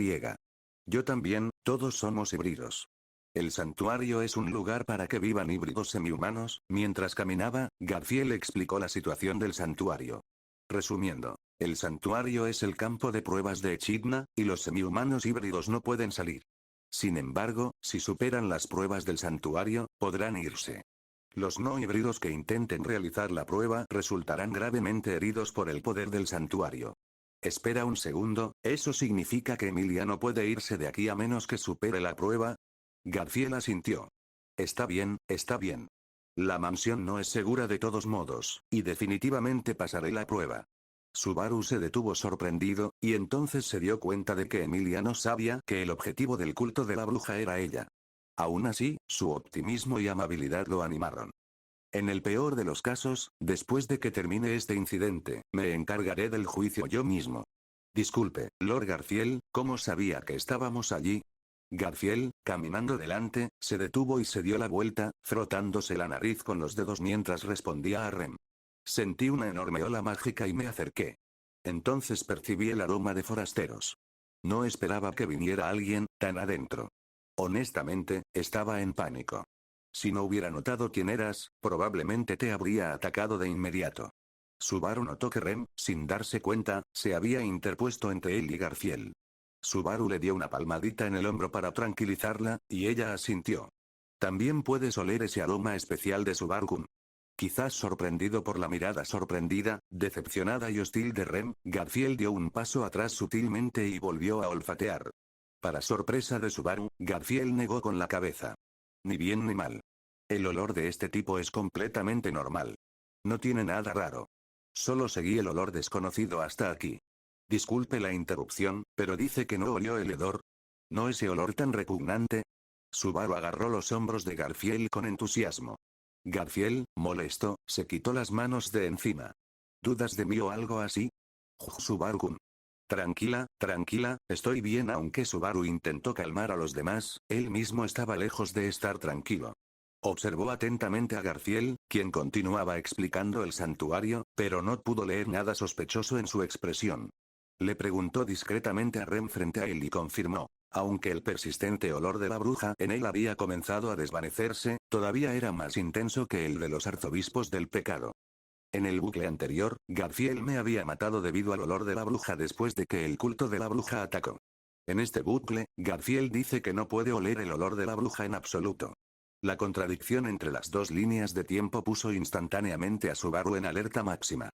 Yo también, todos somos híbridos. El santuario es un lugar para que vivan híbridos semihumanos. Mientras caminaba, Garfiel explicó la situación del santuario. Resumiendo, el santuario es el campo de pruebas de Echidna, y los semihumanos híbridos no pueden salir. Sin embargo, si superan las pruebas del santuario, podrán irse. Los no híbridos que intenten realizar la prueba resultarán gravemente heridos por el poder del santuario. Espera un segundo, ¿eso significa que Emilia no puede irse de aquí a menos que supere la prueba? Garfiel asintió. Está bien, está bien. La mansión no es segura de todos modos, y definitivamente pasaré la prueba. Subaru se detuvo sorprendido, y entonces se dio cuenta de que Emilia no sabía que el objetivo del culto de la bruja era ella. Aún así, su optimismo y amabilidad lo animaron. En el peor de los casos, después de que termine este incidente, me encargaré del juicio yo mismo. Disculpe, Lord Garfiel, ¿cómo sabía que estábamos allí? Garfiel, caminando delante, se detuvo y se dio la vuelta, frotándose la nariz con los dedos mientras respondía a Rem. Sentí una enorme ola mágica y me acerqué. Entonces percibí el aroma de forasteros. No esperaba que viniera alguien tan adentro. Honestamente, estaba en pánico. Si no hubiera notado quién eras, probablemente te habría atacado de inmediato. Subaru notó que Rem, sin darse cuenta, se había interpuesto entre él y Garfiel. Subaru le dio una palmadita en el hombro para tranquilizarla, y ella asintió. También puedes oler ese aroma especial de Subaru-kun. Quizás sorprendido por la mirada sorprendida, decepcionada y hostil de Rem, Garfiel dio un paso atrás sutilmente y volvió a olfatear. Para sorpresa de Subaru, Garfiel negó con la cabeza. Ni bien ni mal. El olor de este tipo es completamente normal. No tiene nada raro. Solo seguí el olor desconocido hasta aquí. Disculpe la interrupción, pero dice que no olió el hedor. ¿No ese olor tan repugnante? Subaru agarró los hombros de Garfiel con entusiasmo. Garfiel, molesto, se quitó las manos de encima. ¿Dudas de mí o algo así? Subaru-kun. Tranquila, tranquila, estoy bien. Aunque Subaru intentó calmar a los demás, él mismo estaba lejos de estar tranquilo. Observó atentamente a Garfiel, quien continuaba explicando el santuario, pero no pudo leer nada sospechoso en su expresión. Le preguntó discretamente a Rem frente a él y confirmó. Aunque el persistente olor de la bruja en él había comenzado a desvanecerse, todavía era más intenso que el de los arzobispos del pecado. En el bucle anterior, Garfiel me había matado debido al olor de la bruja después de que el culto de la bruja atacó. En este bucle, Garfiel dice que no puede oler el olor de la bruja en absoluto. La contradicción entre las dos líneas de tiempo puso instantáneamente a Subaru en alerta máxima.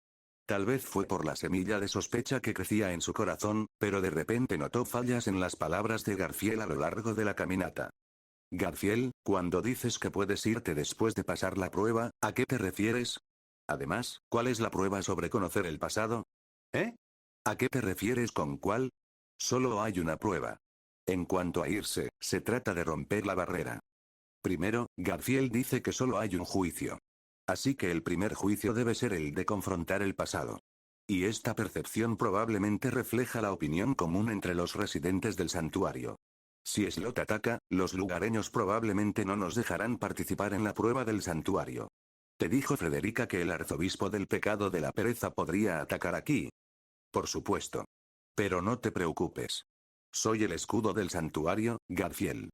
Tal vez fue por la semilla de sospecha que crecía en su corazón, pero de repente notó fallas en las palabras de Garfiel a lo largo de la caminata. Garfiel, cuando dices que puedes irte después de pasar la prueba, ¿a qué te refieres? Además, ¿cuál es la prueba sobre conocer el pasado? ¿Eh? ¿A qué te refieres con cuál? Solo hay una prueba. En cuanto a irse, se trata de romper la barrera. Primero, Garfield dice que solo hay un juicio. Así que el primer juicio debe ser el de confrontar el pasado. Y esta percepción probablemente refleja la opinión común entre los residentes del santuario. Si Slot ataca, los lugareños probablemente no nos dejarán participar en la prueba del santuario. ¿Te dijo Frederica que el arzobispo del pecado de la pereza podría atacar aquí? Por supuesto. Pero no te preocupes. Soy el escudo del santuario, Garfield.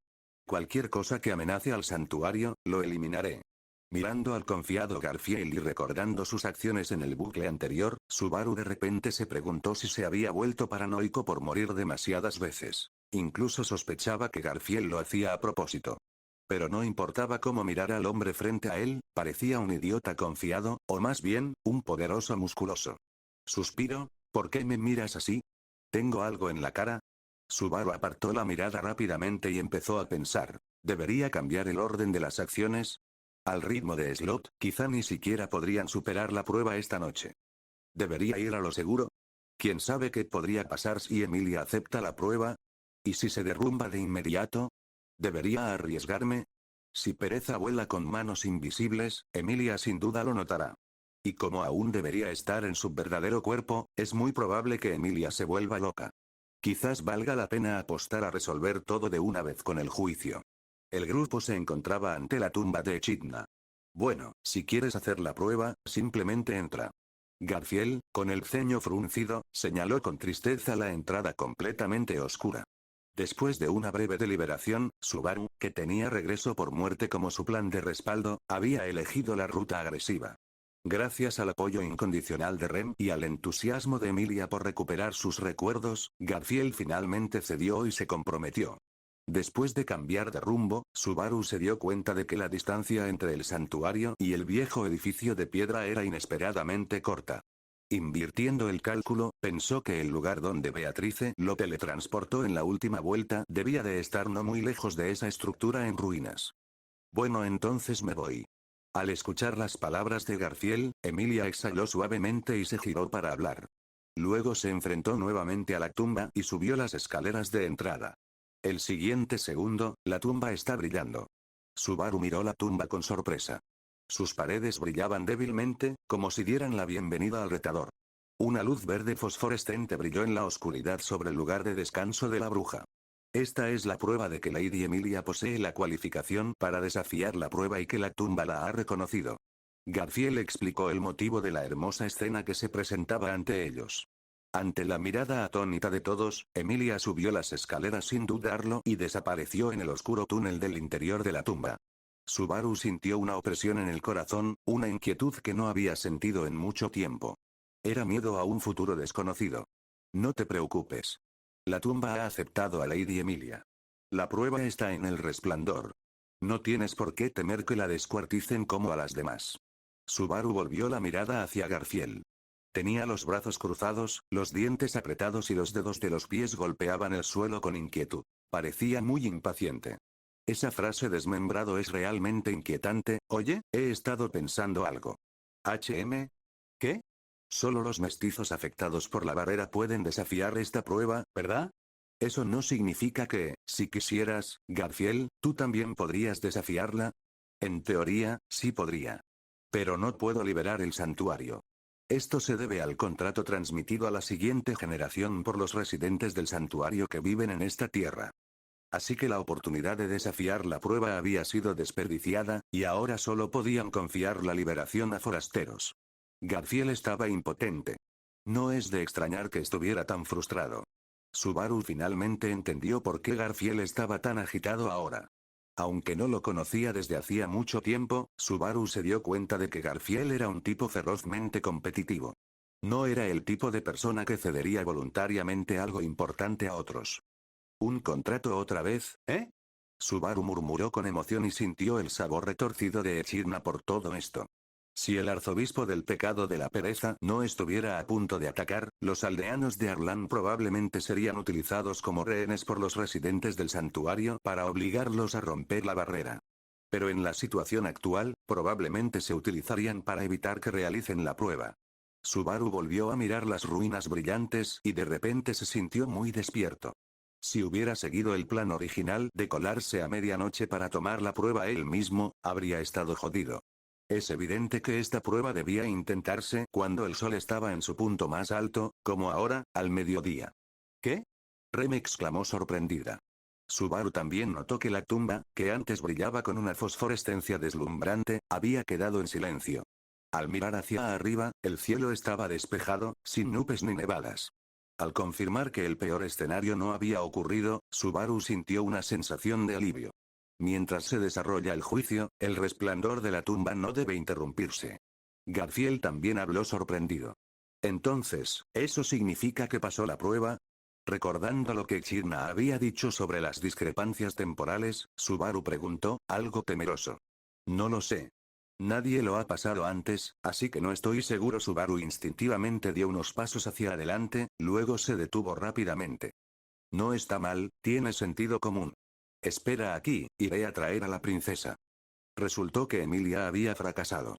Cualquier cosa que amenace al santuario, lo eliminaré. Mirando al confiado Garfield y recordando sus acciones en el bucle anterior, Subaru de repente se preguntó si se había vuelto paranoico por morir demasiadas veces. Incluso sospechaba que Garfield lo hacía a propósito. Pero no importaba cómo mirara al hombre frente a él, parecía un idiota confiado, o más bien, un poderoso musculoso. Suspiro, ¿por qué me miras así? ¿Tengo algo en la cara? Subaru apartó la mirada rápidamente y empezó a pensar. ¿Debería cambiar el orden de las acciones? Al ritmo de Slot, quizá ni siquiera podrían superar la prueba esta noche. ¿Debería ir a lo seguro? ¿Quién sabe qué podría pasar si Emilia acepta la prueba? ¿Y si se derrumba de inmediato? ¿Debería arriesgarme? Si Pereza vuela con manos invisibles, Emilia sin duda lo notará. Y como aún debería estar en su verdadero cuerpo, es muy probable que Emilia se vuelva loca. Quizás valga la pena apostar a resolver todo de una vez con el juicio. El grupo se encontraba ante la tumba de Echidna. Bueno, si quieres hacer la prueba, simplemente entra. Garfield, con el ceño fruncido, señaló con tristeza la entrada completamente oscura. Después de una breve deliberación, Subaru, que tenía regreso por muerte como su plan de respaldo, había elegido la ruta agresiva. Gracias al apoyo incondicional de Rem y al entusiasmo de Emilia por recuperar sus recuerdos, Garfield finalmente cedió y se comprometió. Después de cambiar de rumbo, Subaru se dio cuenta de que la distancia entre el santuario y el viejo edificio de piedra era inesperadamente corta. Invirtiendo el cálculo, pensó que el lugar donde Beatrice lo teletransportó en la última vuelta debía de estar no muy lejos de esa estructura en ruinas. Bueno, entonces me voy. Al escuchar las palabras de Garfield, Emilia exhaló suavemente y se giró para hablar. Luego se enfrentó nuevamente a la tumba y subió las escaleras de entrada. El siguiente segundo, la tumba está brillando. Subaru miró la tumba con sorpresa. Sus paredes brillaban débilmente, como si dieran la bienvenida al retador. Una luz verde fosforescente brilló en la oscuridad sobre el lugar de descanso de la bruja. Esta es la prueba de que Lady Emilia posee la cualificación para desafiar la prueba y que la tumba la ha reconocido. Garfield explicó el motivo de la hermosa escena que se presentaba ante ellos. Ante la mirada atónita de todos, Emilia subió las escaleras sin dudarlo y desapareció en el oscuro túnel del interior de la tumba. Subaru sintió una opresión en el corazón, una inquietud que no había sentido en mucho tiempo. Era miedo a un futuro desconocido. No te preocupes. La tumba ha aceptado a Lady Emilia. La prueba está en el resplandor. No tienes por qué temer que la descuarticen como a las demás. Subaru volvió la mirada hacia Garfield. Tenía los brazos cruzados, los dientes apretados y los dedos de los pies golpeaban el suelo con inquietud. Parecía muy impaciente. Esa frase desmembrado es realmente inquietante. Oye, he estado pensando algo. ¿HM? ¿Qué? Solo los mestizos afectados por la barrera pueden desafiar esta prueba, ¿verdad? Eso no significa que, si quisieras, Garfield, tú también podrías desafiarla. En teoría, sí podría. Pero no puedo liberar el santuario. Esto se debe al contrato transmitido a la siguiente generación por los residentes del santuario que viven en esta tierra. Así que la oportunidad de desafiar la prueba había sido desperdiciada, y ahora solo podían confiar la liberación a forasteros. Garfield estaba impotente. No es de extrañar que estuviera tan frustrado. Subaru finalmente entendió por qué Garfield estaba tan agitado ahora. Aunque no lo conocía desde hacía mucho tiempo, Subaru se dio cuenta de que Garfield era un tipo ferozmente competitivo. No era el tipo de persona que cedería voluntariamente algo importante a otros. ¿Un contrato otra vez, eh? Subaru murmuró con emoción y sintió el sabor retorcido de Echidna por todo esto. Si el arzobispo del pecado de la pereza no estuviera a punto de atacar, los aldeanos de Arlan probablemente serían utilizados como rehenes por los residentes del santuario para obligarlos a romper la barrera. Pero en la situación actual, probablemente se utilizarían para evitar que realicen la prueba. Subaru volvió a mirar las ruinas brillantes y de repente se sintió muy despierto. Si hubiera seguido el plan original de colarse a medianoche para tomar la prueba él mismo, habría estado jodido. Es evidente que esta prueba debía intentarse cuando el sol estaba en su punto más alto, como ahora, al mediodía. ¿Qué? Rem exclamó sorprendida. Subaru también notó que la tumba, que antes brillaba con una fosforescencia deslumbrante, había quedado en silencio. Al mirar hacia arriba, el cielo estaba despejado, sin nubes ni nevadas. Al confirmar que el peor escenario no había ocurrido, Subaru sintió una sensación de alivio. Mientras se desarrolla el juicio, el resplandor de la tumba no debe interrumpirse. Garfield también habló sorprendido. Entonces, ¿eso significa que pasó la prueba? Recordando lo que Chirna había dicho sobre las discrepancias temporales, Subaru preguntó, algo temeroso. No lo sé. Nadie lo ha pasado antes, así que no estoy seguro. Subaru instintivamente dio unos pasos hacia adelante, luego se detuvo rápidamente. No está mal, tiene sentido común. Espera aquí, iré a traer a la princesa. Resultó que Emilia había fracasado.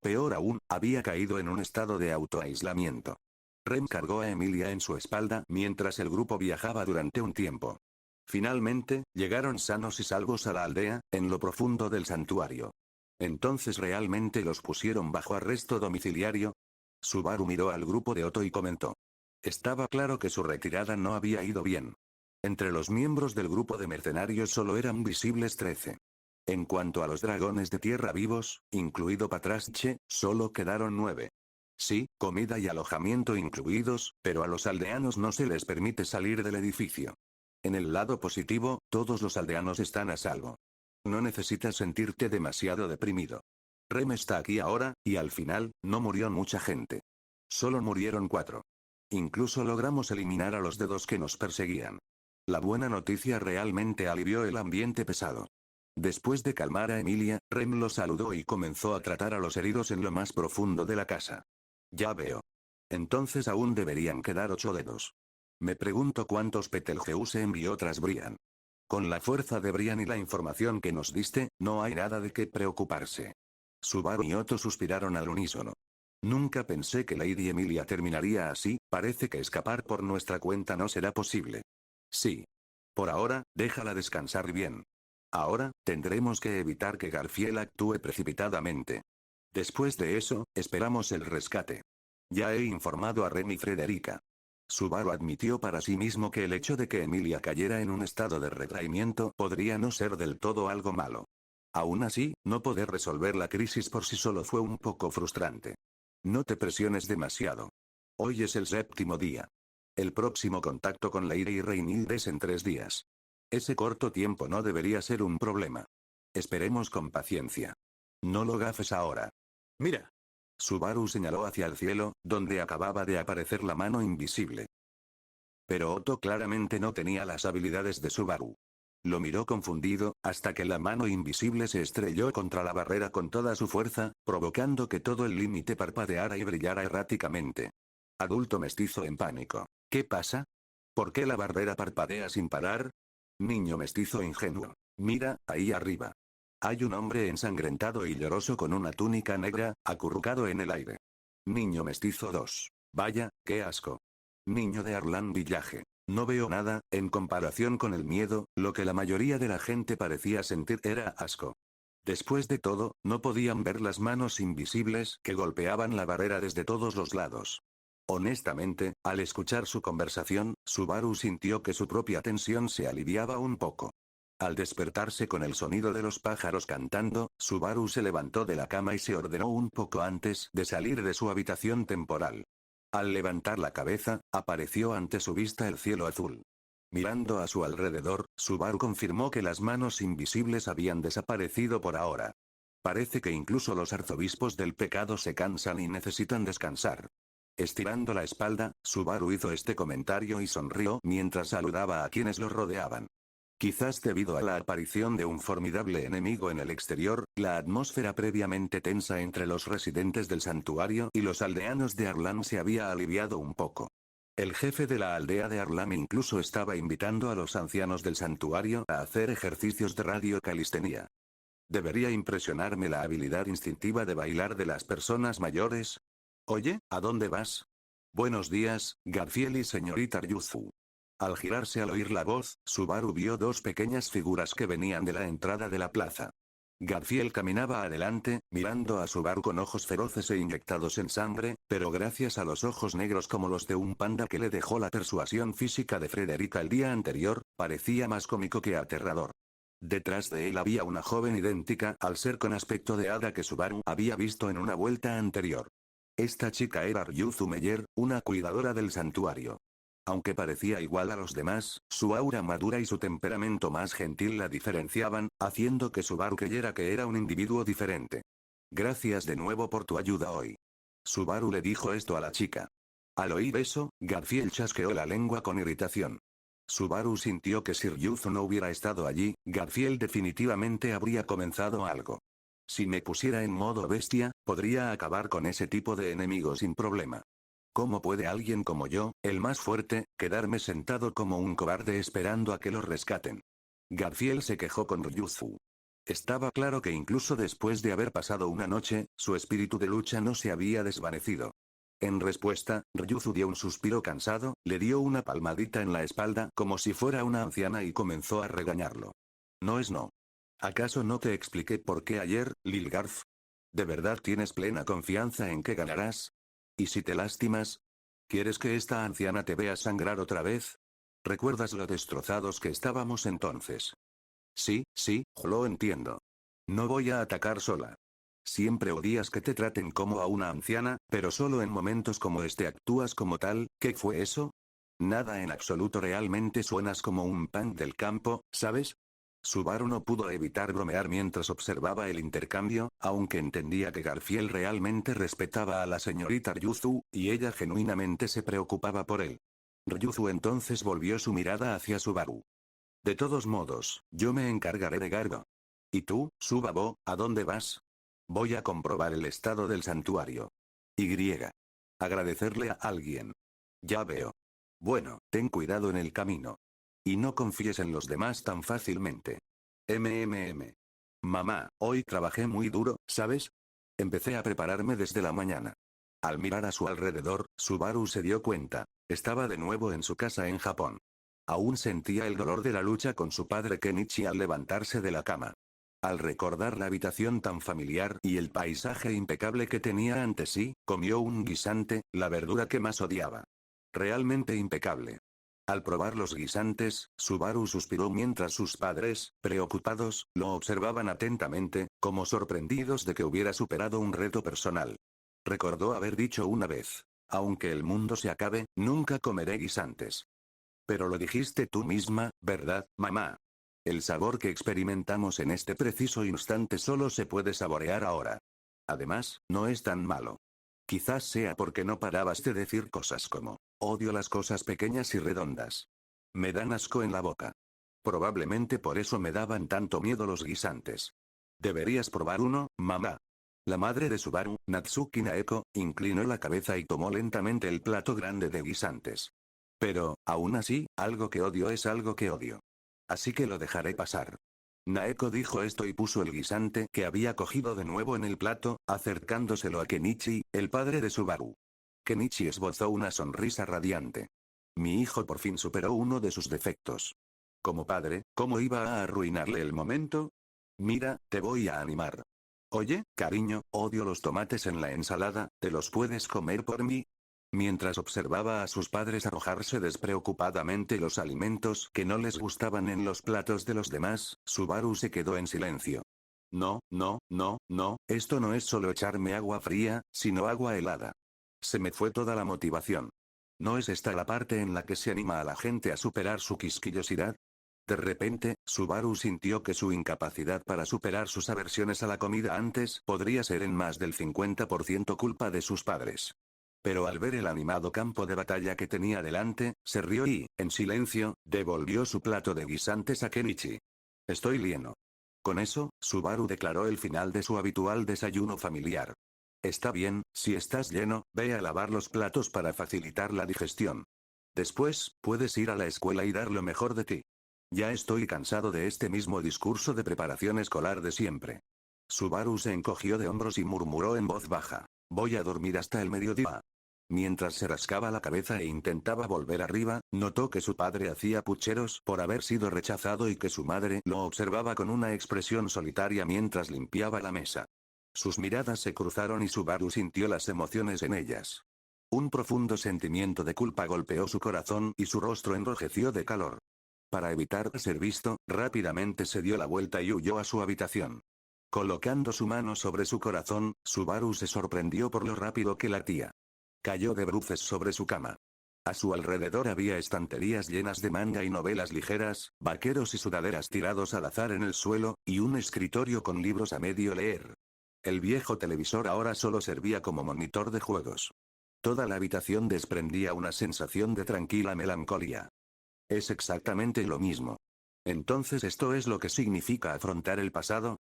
Peor aún, había caído en un estado de autoaislamiento. Rem cargó a Emilia en su espalda mientras el grupo viajaba durante un tiempo. Finalmente, llegaron sanos y salvos a la aldea, en lo profundo del santuario. Entonces realmente los pusieron bajo arresto domiciliario. Subaru miró al grupo de Otto y comentó. Estaba claro que su retirada no había ido bien. Entre los miembros del grupo de mercenarios solo eran visibles 13. En cuanto a los dragones de tierra vivos, incluido Patrache, solo quedaron 9. Sí, comida y alojamiento incluidos, pero a los aldeanos no se les permite salir del edificio. En el lado positivo, todos los aldeanos están a salvo. No necesitas sentirte demasiado deprimido. Rem está aquí ahora, y al final, no murió mucha gente. Solo murieron 4. Incluso logramos eliminar a los dedos que nos perseguían. La buena noticia realmente alivió el ambiente pesado. Después de calmar a Emilia, Rem lo saludó y comenzó a tratar a los heridos en lo más profundo de la casa. Ya veo. Entonces aún deberían quedar 8 dedos. Me pregunto cuántos Betelgeuse envió tras Brian. Con la fuerza de Brian y la información que nos diste, no hay nada de qué preocuparse. Subaru y Otto suspiraron al unísono. Nunca pensé que Lady Emilia terminaría así, parece que escapar por nuestra cuenta no será posible. Sí. Por ahora, déjala descansar bien. Ahora, tendremos que evitar que Garfield actúe precipitadamente. Después de eso, esperamos el rescate. Ya he informado a Rem y Frederica. Subaru admitió para sí mismo que el hecho de que Emilia cayera en un estado de retraimiento podría no ser del todo algo malo. Aún así, no poder resolver la crisis por sí solo fue un poco frustrante. No te presiones demasiado. Hoy es el 7º día. El próximo contacto con Leire y Reinilde es en 3 días. Ese corto tiempo no debería ser un problema. Esperemos con paciencia. No lo gafes ahora. Mira. Subaru señaló hacia el cielo, donde acababa de aparecer la mano invisible. Pero Otto claramente no tenía las habilidades de Subaru. Lo miró confundido, hasta que la mano invisible se estrelló contra la barrera con toda su fuerza, provocando que todo el límite parpadeara y brillara erráticamente. Adulto mestizo en pánico. ¿Qué pasa? ¿Por qué la barrera parpadea sin parar? Niño mestizo ingenuo. Mira, ahí arriba. Hay un hombre ensangrentado y lloroso con una túnica negra, acurrucado en el aire. Niño mestizo 2. Vaya, qué asco. Niño de Arlan Village. No veo nada, en comparación con el miedo, lo que la mayoría de la gente parecía sentir era asco. Después de todo, no podían ver las manos invisibles que golpeaban la barrera desde todos los lados. Honestamente, al escuchar su conversación, Subaru sintió que su propia tensión se aliviaba un poco. Al despertarse con el sonido de los pájaros cantando, Subaru se levantó de la cama y se ordenó un poco antes de salir de su habitación temporal. Al levantar la cabeza, apareció ante su vista el cielo azul. Mirando a su alrededor, Subaru confirmó que las manos invisibles habían desaparecido por ahora. Parece que incluso los arzobispos del pecado se cansan y necesitan descansar. Estirando la espalda, Subaru hizo este comentario y sonrió mientras saludaba a quienes lo rodeaban. Quizás debido a la aparición de un formidable enemigo en el exterior, la atmósfera previamente tensa entre los residentes del santuario y los aldeanos de Arlam se había aliviado un poco. El jefe de la aldea de Arlam incluso estaba invitando a los ancianos del santuario a hacer ejercicios de radiocalistenía. ¿Debería impresionarme la habilidad instintiva de bailar de las personas mayores? Oye, ¿a dónde vas? Buenos días, Garfield y señorita Ryuzu. Al girarse al oír la voz, Subaru vio dos pequeñas figuras que venían de la entrada de la plaza. Garfield caminaba adelante, mirando a Subaru con ojos feroces e inyectados en sangre, pero gracias a los ojos negros como los de un panda que le dejó la persuasión física de Frederica el día anterior, parecía más cómico que aterrador. Detrás de él había una joven idéntica al ser con aspecto de hada que Subaru había visto en una vuelta anterior. Esta chica era Ryuzu Meyer, una cuidadora del santuario. Aunque parecía igual a los demás, su aura madura y su temperamento más gentil la diferenciaban, haciendo que Subaru creyera que era un individuo diferente. Gracias de nuevo por tu ayuda hoy. Subaru le dijo esto a la chica. Al oír eso, Garfield chasqueó la lengua con irritación. Subaru sintió que si Ryuzu no hubiera estado allí, Garfield definitivamente habría comenzado algo. Si me pusiera en modo bestia, podría acabar con ese tipo de enemigo sin problema. ¿Cómo puede alguien como yo, el más fuerte, quedarme sentado como un cobarde esperando a que lo rescaten? Garfield se quejó con Ryuzu. Estaba claro que incluso después de haber pasado una noche, su espíritu de lucha no se había desvanecido. En respuesta, Ryuzu dio un suspiro cansado, le dio una palmadita en la espalda como si fuera una anciana y comenzó a regañarlo. No es no. ¿Acaso no te expliqué por qué ayer, Lilgarth? ¿De verdad tienes plena confianza en que ganarás? ¿Y si te lastimas? ¿Quieres que esta anciana te vea sangrar otra vez? ¿Recuerdas lo destrozados que estábamos entonces? Sí, lo entiendo. No voy a atacar sola. Siempre odias que te traten como a una anciana, pero solo en momentos como este actúas como tal. ¿Qué fue eso? Nada en absoluto, realmente suenas como un punk del campo, ¿sabes? Subaru no pudo evitar bromear mientras observaba el intercambio, aunque entendía que Garfield realmente respetaba a la señorita Ryuzu, y ella genuinamente se preocupaba por él. Ryuzu entonces volvió su mirada hacia Subaru. De todos modos, yo me encargaré de Gargo. ¿Y tú, Subabo, a dónde vas? Voy a comprobar el estado del santuario. Y. Agradecerle a alguien. Ya veo. Bueno, ten cuidado en el camino. Y no confíes en los demás tan fácilmente. Mamá, hoy trabajé muy duro, ¿sabes? Empecé a prepararme desde la mañana. Al mirar a su alrededor, Subaru se dio cuenta. Estaba de nuevo en su casa en Japón. Aún sentía el dolor de la lucha con su padre Kenichi al levantarse de la cama. Al recordar la habitación tan familiar y el paisaje impecable que tenía ante sí, comió un guisante, la verdura que más odiaba. Realmente impecable. Al probar los guisantes, Subaru suspiró mientras sus padres, preocupados, lo observaban atentamente, como sorprendidos de que hubiera superado un reto personal. Recordó haber dicho una vez, aunque el mundo se acabe, nunca comeré guisantes. Pero lo dijiste tú misma, ¿verdad, mamá? El sabor que experimentamos en este preciso instante solo se puede saborear ahora. Además, no es tan malo. Quizás sea porque no parabas de decir cosas como, odio las cosas pequeñas y redondas. Me dan asco en la boca. Probablemente por eso me daban tanto miedo los guisantes. Deberías probar uno, mamá. La madre de Subaru, Natsuki Naeko, inclinó la cabeza y tomó lentamente el plato grande de guisantes. Pero, aún así, algo que odio es algo que odio. Así que lo dejaré pasar. Naeko dijo esto y puso el guisante que había cogido de nuevo en el plato, acercándoselo a Kenichi, el padre de Subaru. Kenichi esbozó una sonrisa radiante. Mi hijo por fin superó uno de sus defectos. Como padre, ¿cómo iba a arruinarle el momento? Mira, te voy a animar. Oye, cariño, odio los tomates en la ensalada, ¿te los puedes comer por mí? Mientras observaba a sus padres arrojarse despreocupadamente los alimentos que no les gustaban en los platos de los demás, Subaru se quedó en silencio. No, esto no es solo echarme agua fría, sino agua helada. Se me fue toda la motivación. ¿No es esta la parte en la que se anima a la gente a superar su quisquillosidad? De repente, Subaru sintió que su incapacidad para superar sus aversiones a la comida antes podría ser en más del 50% culpa de sus padres. Pero al ver el animado campo de batalla que tenía delante, se rió y, en silencio, devolvió su plato de guisantes a Kenichi. Estoy lleno. Con eso, Subaru declaró el final de su habitual desayuno familiar. Está bien, si estás lleno, ve a lavar los platos para facilitar la digestión. Después, puedes ir a la escuela y dar lo mejor de ti. Ya estoy cansado de este mismo discurso de preparación escolar de siempre. Subaru se encogió de hombros y murmuró en voz baja. Voy a dormir hasta el mediodía. Mientras se rascaba la cabeza e intentaba volver arriba, notó que su padre hacía pucheros por haber sido rechazado y que su madre lo observaba con una expresión solitaria mientras limpiaba la mesa. Sus miradas se cruzaron y Subaru sintió las emociones en ellas. Un profundo sentimiento de culpa golpeó su corazón y su rostro enrojeció de calor. Para evitar ser visto, rápidamente se dio la vuelta y huyó a su habitación. Colocando su mano sobre su corazón, Subaru se sorprendió por lo rápido que latía. Cayó de bruces sobre su cama. A su alrededor había estanterías llenas de manga y novelas ligeras, vaqueros y sudaderas tirados al azar en el suelo, y un escritorio con libros a medio leer. El viejo televisor ahora solo servía como monitor de juegos. Toda la habitación desprendía una sensación de tranquila melancolía. Es exactamente lo mismo. Entonces, ¿esto es lo que significa afrontar el pasado?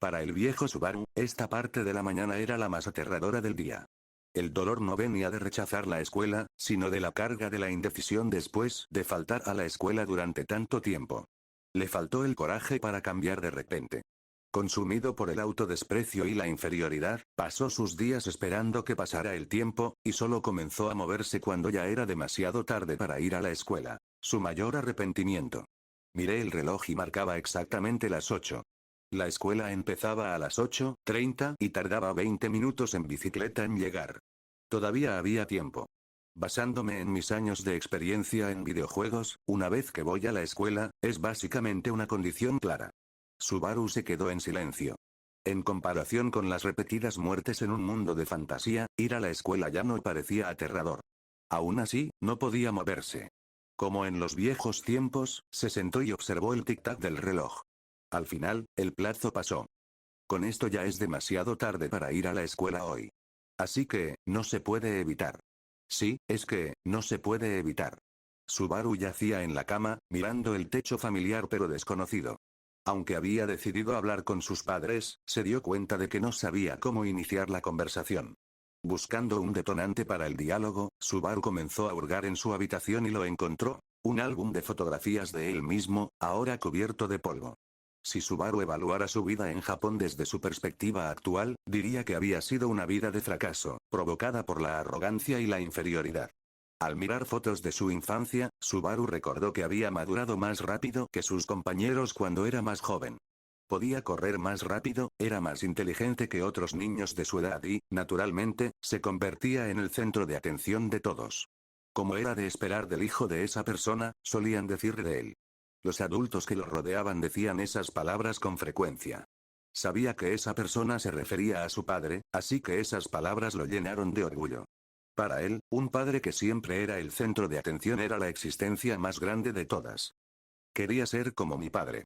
Para el viejo Subaru, esta parte de la mañana era la más aterradora del día. El dolor no venía de rechazar la escuela, sino de la carga de la indecisión después de faltar a la escuela durante tanto tiempo. Le faltó el coraje para cambiar de repente. Consumido por el autodesprecio y la inferioridad, pasó sus días esperando que pasara el tiempo, y solo comenzó a moverse cuando ya era demasiado tarde para ir a la escuela. Su mayor arrepentimiento. Miré el reloj y marcaba exactamente las 8. La escuela empezaba a las 8:30 y tardaba 20 minutos en bicicleta en llegar. Todavía había tiempo. Basándome en mis años de experiencia en videojuegos, una vez que voy a la escuela, es básicamente una condición clara. Subaru se quedó en silencio. En comparación con las repetidas muertes en un mundo de fantasía, ir a la escuela ya no parecía aterrador. Aún así, no podía moverse. Como en los viejos tiempos, se sentó y observó el tic-tac del reloj. Al final, el plazo pasó. Con esto ya es demasiado tarde para ir a la escuela hoy. Así que, no se puede evitar. Sí, es que, no se puede evitar. Subaru yacía en la cama, mirando el techo familiar pero desconocido. Aunque había decidido hablar con sus padres, se dio cuenta de que no sabía cómo iniciar la conversación. Buscando un detonante para el diálogo, Subaru comenzó a hurgar en su habitación y lo encontró, un álbum de fotografías de él mismo, ahora cubierto de polvo. Si Subaru evaluara su vida en Japón desde su perspectiva actual, diría que había sido una vida de fracaso, provocada por la arrogancia y la inferioridad. Al mirar fotos de su infancia, Subaru recordó que había madurado más rápido que sus compañeros cuando era más joven. Podía correr más rápido, era más inteligente que otros niños de su edad y, naturalmente, se convertía en el centro de atención de todos. Como era de esperar del hijo de esa persona, solían decir de él. Los adultos que lo rodeaban decían esas palabras con frecuencia. Sabía que esa persona se refería a su padre, así que esas palabras lo llenaron de orgullo. Para él, un padre que siempre era el centro de atención era la existencia más grande de todas. Quería ser como mi padre.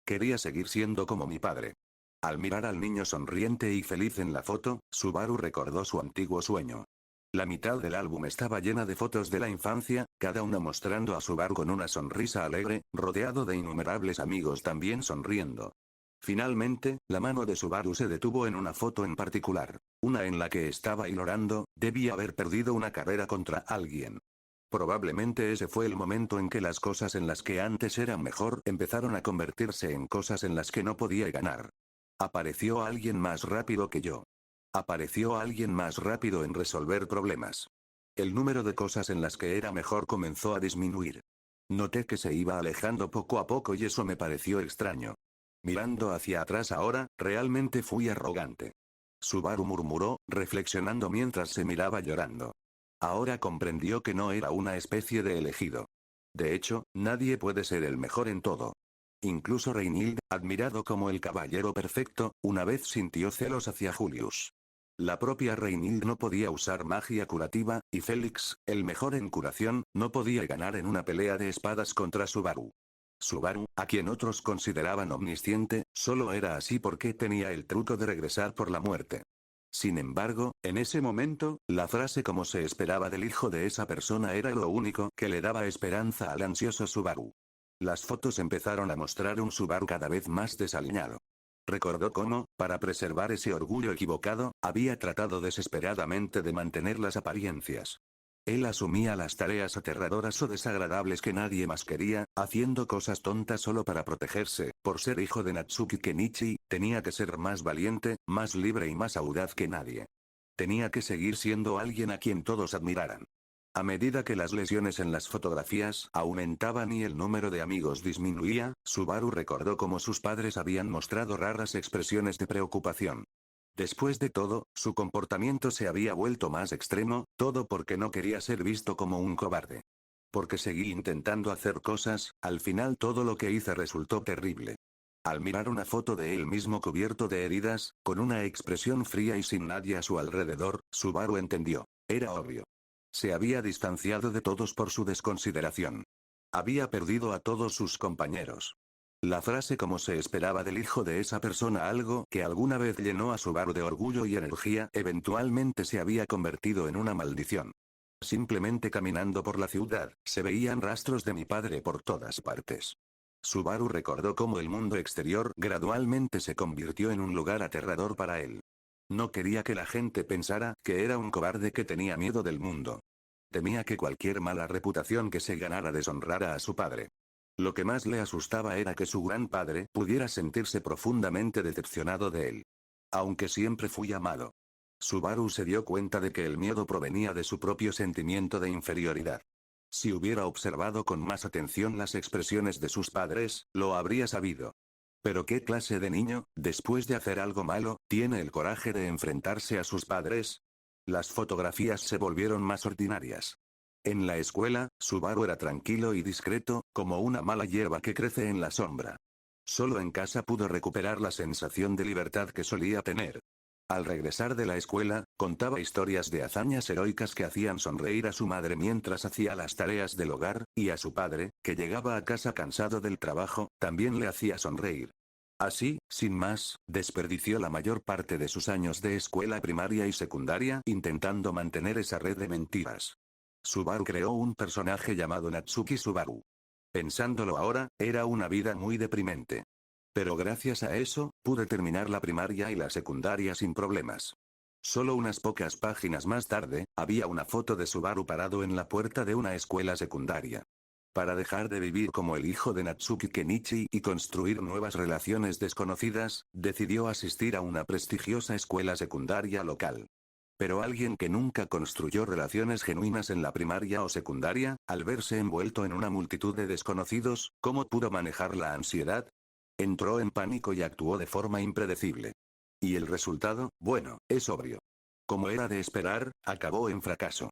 Quería seguir siendo como mi padre. Al mirar al niño sonriente y feliz en la foto, Subaru recordó su antiguo sueño. La mitad del álbum estaba llena de fotos de la infancia, cada una mostrando a Subaru con una sonrisa alegre, rodeado de innumerables amigos también sonriendo. Finalmente, la mano de Subaru se detuvo en una foto en particular, una en la que estaba llorando, debía haber perdido una carrera contra alguien. Probablemente ese fue el momento en que las cosas en las que antes eran mejor empezaron a convertirse en cosas en las que no podía ganar. Apareció alguien más rápido que yo. Apareció alguien más rápido en resolver problemas. El número de cosas en las que era mejor comenzó a disminuir. Noté que se iba alejando poco a poco y eso me pareció extraño. Mirando hacia atrás ahora, realmente fui arrogante. Subaru murmuró, reflexionando mientras se miraba llorando. Ahora comprendió que no era una especie de elegido. De hecho, nadie puede ser el mejor en todo. Incluso Reinhild, admirado como el caballero perfecto, una vez sintió celos hacia Julius. La propia Reinhild no podía usar magia curativa, y Félix, el mejor en curación, no podía ganar en una pelea de espadas contra Subaru. Subaru, a quien otros consideraban omnisciente, solo era así porque tenía el truco de regresar por la muerte. Sin embargo, en ese momento, la frase como se esperaba del hijo de esa persona era lo único que le daba esperanza al ansioso Subaru. Las fotos empezaron a mostrar un Subaru cada vez más desaliñado. Recordó cómo, para preservar ese orgullo equivocado, había tratado desesperadamente de mantener las apariencias. Él asumía las tareas aterradoras o desagradables que nadie más quería, haciendo cosas tontas solo para protegerse. Por ser hijo de Natsuki Kenichi, tenía que ser más valiente, más libre y más audaz que nadie. Tenía que seguir siendo alguien a quien todos admiraran. A medida que las lesiones en las fotografías aumentaban y el número de amigos disminuía, Subaru recordó cómo sus padres habían mostrado raras expresiones de preocupación. Después de todo, su comportamiento se había vuelto más extremo, todo porque no quería ser visto como un cobarde. Porque seguí intentando hacer cosas, al final todo lo que hice resultó terrible. Al mirar una foto de él mismo cubierto de heridas, con una expresión fría y sin nadie a su alrededor, Subaru entendió. Era obvio. Se había distanciado de todos por su desconsideración. Había perdido a todos sus compañeros. La frase como se esperaba del hijo de esa persona, algo que alguna vez llenó a Subaru de orgullo y energía, eventualmente se había convertido en una maldición. Simplemente caminando por la ciudad, se veían rastros de mi padre por todas partes. Subaru recordó cómo el mundo exterior gradualmente se convirtió en un lugar aterrador para él. No quería que la gente pensara que era un cobarde que tenía miedo del mundo. Temía que cualquier mala reputación que se ganara deshonrara a su padre. Lo que más le asustaba era que su gran padre pudiera sentirse profundamente decepcionado de él. Aunque siempre fui amado. Subaru se dio cuenta de que el miedo provenía de su propio sentimiento de inferioridad. Si hubiera observado con más atención las expresiones de sus padres, lo habría sabido. Pero ¿qué clase de niño, después de hacer algo malo, tiene el coraje de enfrentarse a sus padres? Las fotografías se volvieron más ordinarias. En la escuela, Subaru era tranquilo y discreto, como una mala hierba que crece en la sombra. Solo en casa pudo recuperar la sensación de libertad que solía tener. Al regresar de la escuela, contaba historias de hazañas heroicas que hacían sonreír a su madre mientras hacía las tareas del hogar, y a su padre, que llegaba a casa cansado del trabajo, también le hacía sonreír. Así, sin más, desperdició la mayor parte de sus años de escuela primaria y secundaria intentando mantener esa red de mentiras. Subaru creó un personaje llamado Natsuki Subaru. Pensándolo ahora, era una vida muy deprimente. Pero gracias a eso, pude terminar la primaria y la secundaria sin problemas. Solo unas pocas páginas más tarde, había una foto de Subaru parado en la puerta de una escuela secundaria. Para dejar de vivir como el hijo de Natsuki Kenichi y construir nuevas relaciones desconocidas, decidió asistir a una prestigiosa escuela secundaria local. Pero alguien que nunca construyó relaciones genuinas en la primaria o secundaria, al verse envuelto en una multitud de desconocidos, ¿cómo pudo manejar la ansiedad? Entró en pánico y actuó de forma impredecible. Y el resultado, bueno, es obvio. Como era de esperar, acabó en fracaso.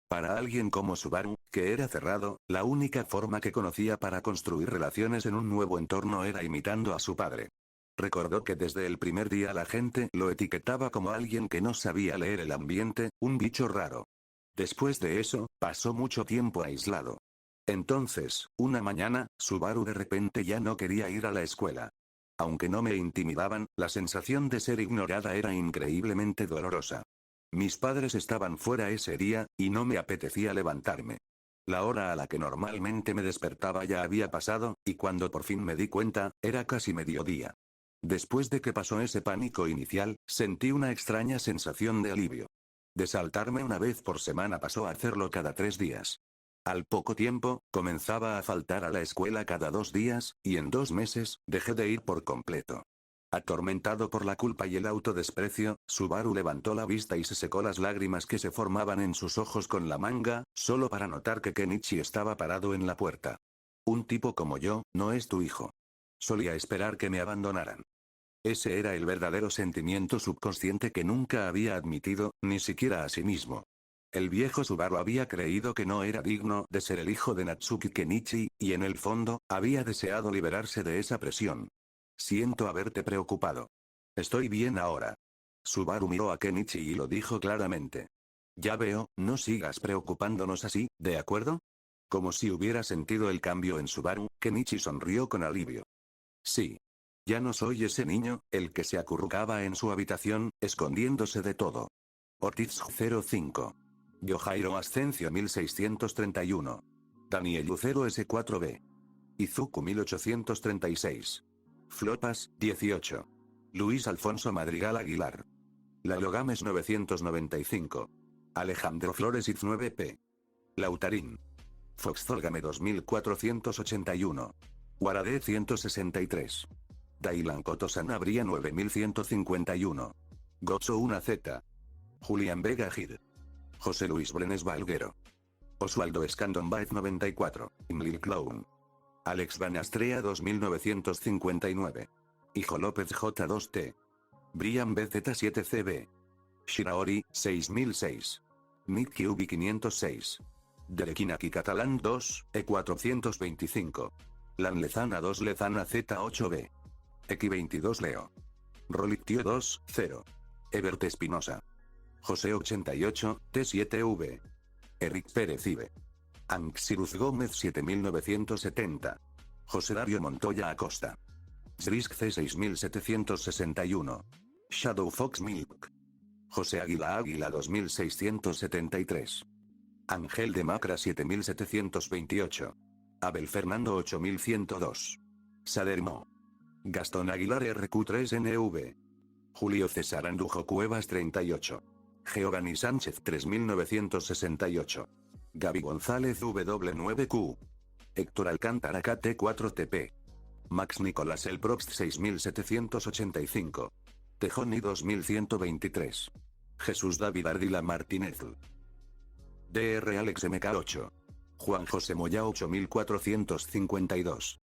Para alguien como Subaru, que era cerrado, la única forma que conocía para construir relaciones en un nuevo entorno era imitando a su padre. Recordó que desde el primer día la gente lo etiquetaba como alguien que no sabía leer el ambiente, un bicho raro. Después de eso, pasó mucho tiempo aislado. Entonces, una mañana, Subaru de repente ya no quería ir a la escuela. Aunque no me intimidaban, la sensación de ser ignorada era increíblemente dolorosa. Mis padres estaban fuera ese día, y no me apetecía levantarme. La hora a la que normalmente me despertaba ya había pasado, y cuando por fin me di cuenta, era casi mediodía. Después de que pasó ese pánico inicial, sentí una extraña sensación de alivio. De saltarme una vez por semana pasó a hacerlo cada 3 días. Al poco tiempo, comenzaba a faltar a la escuela cada 2 días, y en 2 meses, dejé de ir por completo. Atormentado por la culpa y el autodesprecio, Subaru levantó la vista y se secó las lágrimas que se formaban en sus ojos con la manga, solo para notar que Kenichi estaba parado en la puerta. Un tipo como yo, no es tu hijo. Solía esperar que me abandonaran. Ese era el verdadero sentimiento subconsciente que nunca había admitido, ni siquiera a sí mismo. El viejo Subaru había creído que no era digno de ser el hijo de Natsuki Kenichi, y en el fondo, había deseado liberarse de esa presión. Siento haberte preocupado. Estoy bien ahora. Subaru miró a Kenichi y lo dijo claramente. Ya veo, no sigas preocupándonos así, ¿de acuerdo? Como si hubiera sentido el cambio en Subaru, Kenichi sonrió con alivio. Sí. Ya no soy ese niño, el que se acurrucaba en su habitación, escondiéndose de todo. Ortiz 05. Yohairo Ascencio 1631. Daniel Lucero S4B. Izuku 1836. Flopas, 18. Luis Alfonso Madrigal Aguilar. Lalo Gámez 995. Alejandro Flores Iz 9P. Lautarín. Foxzolgame 2481. Guaradé 163. Dailan Koto Sanabria 9151. Gozo 1Z. Julián Vega Gil. José Luis Brenes Valguero. Oswaldo Escandón Baez 94, Imlil Clown. Alex Van Astrea 2959. Hijo López J2T. Brian BZ7CB. Shiraori, 6006. Nick QB 506. Derekinaki Catalán 2, E425. Lan Lezana 2 Lezana Z8B. X22 Leo. Roliptio 2, 0. Ebert Espinosa. José 88, T7V. Eric Pérez Ibe. Anxiruz Gómez 7970. José Dario Montoya Acosta. Zrisk C6761. Shadow Fox Milk. José Águila 2673. Ángel de Macra 7728. Abel Fernando 8102. Sadermo. Gastón Aguilar RQ3NV. Julio César Andujo Cuevas 38. Geogani Sánchez 3968. Gaby González W9Q. Héctor Alcántara KT4TP. Max Nicolás El Proxt 6785. Tejoni 2123. Jesús David Ardila Martínez. DR Alex MK8. Juan José Moya 8452.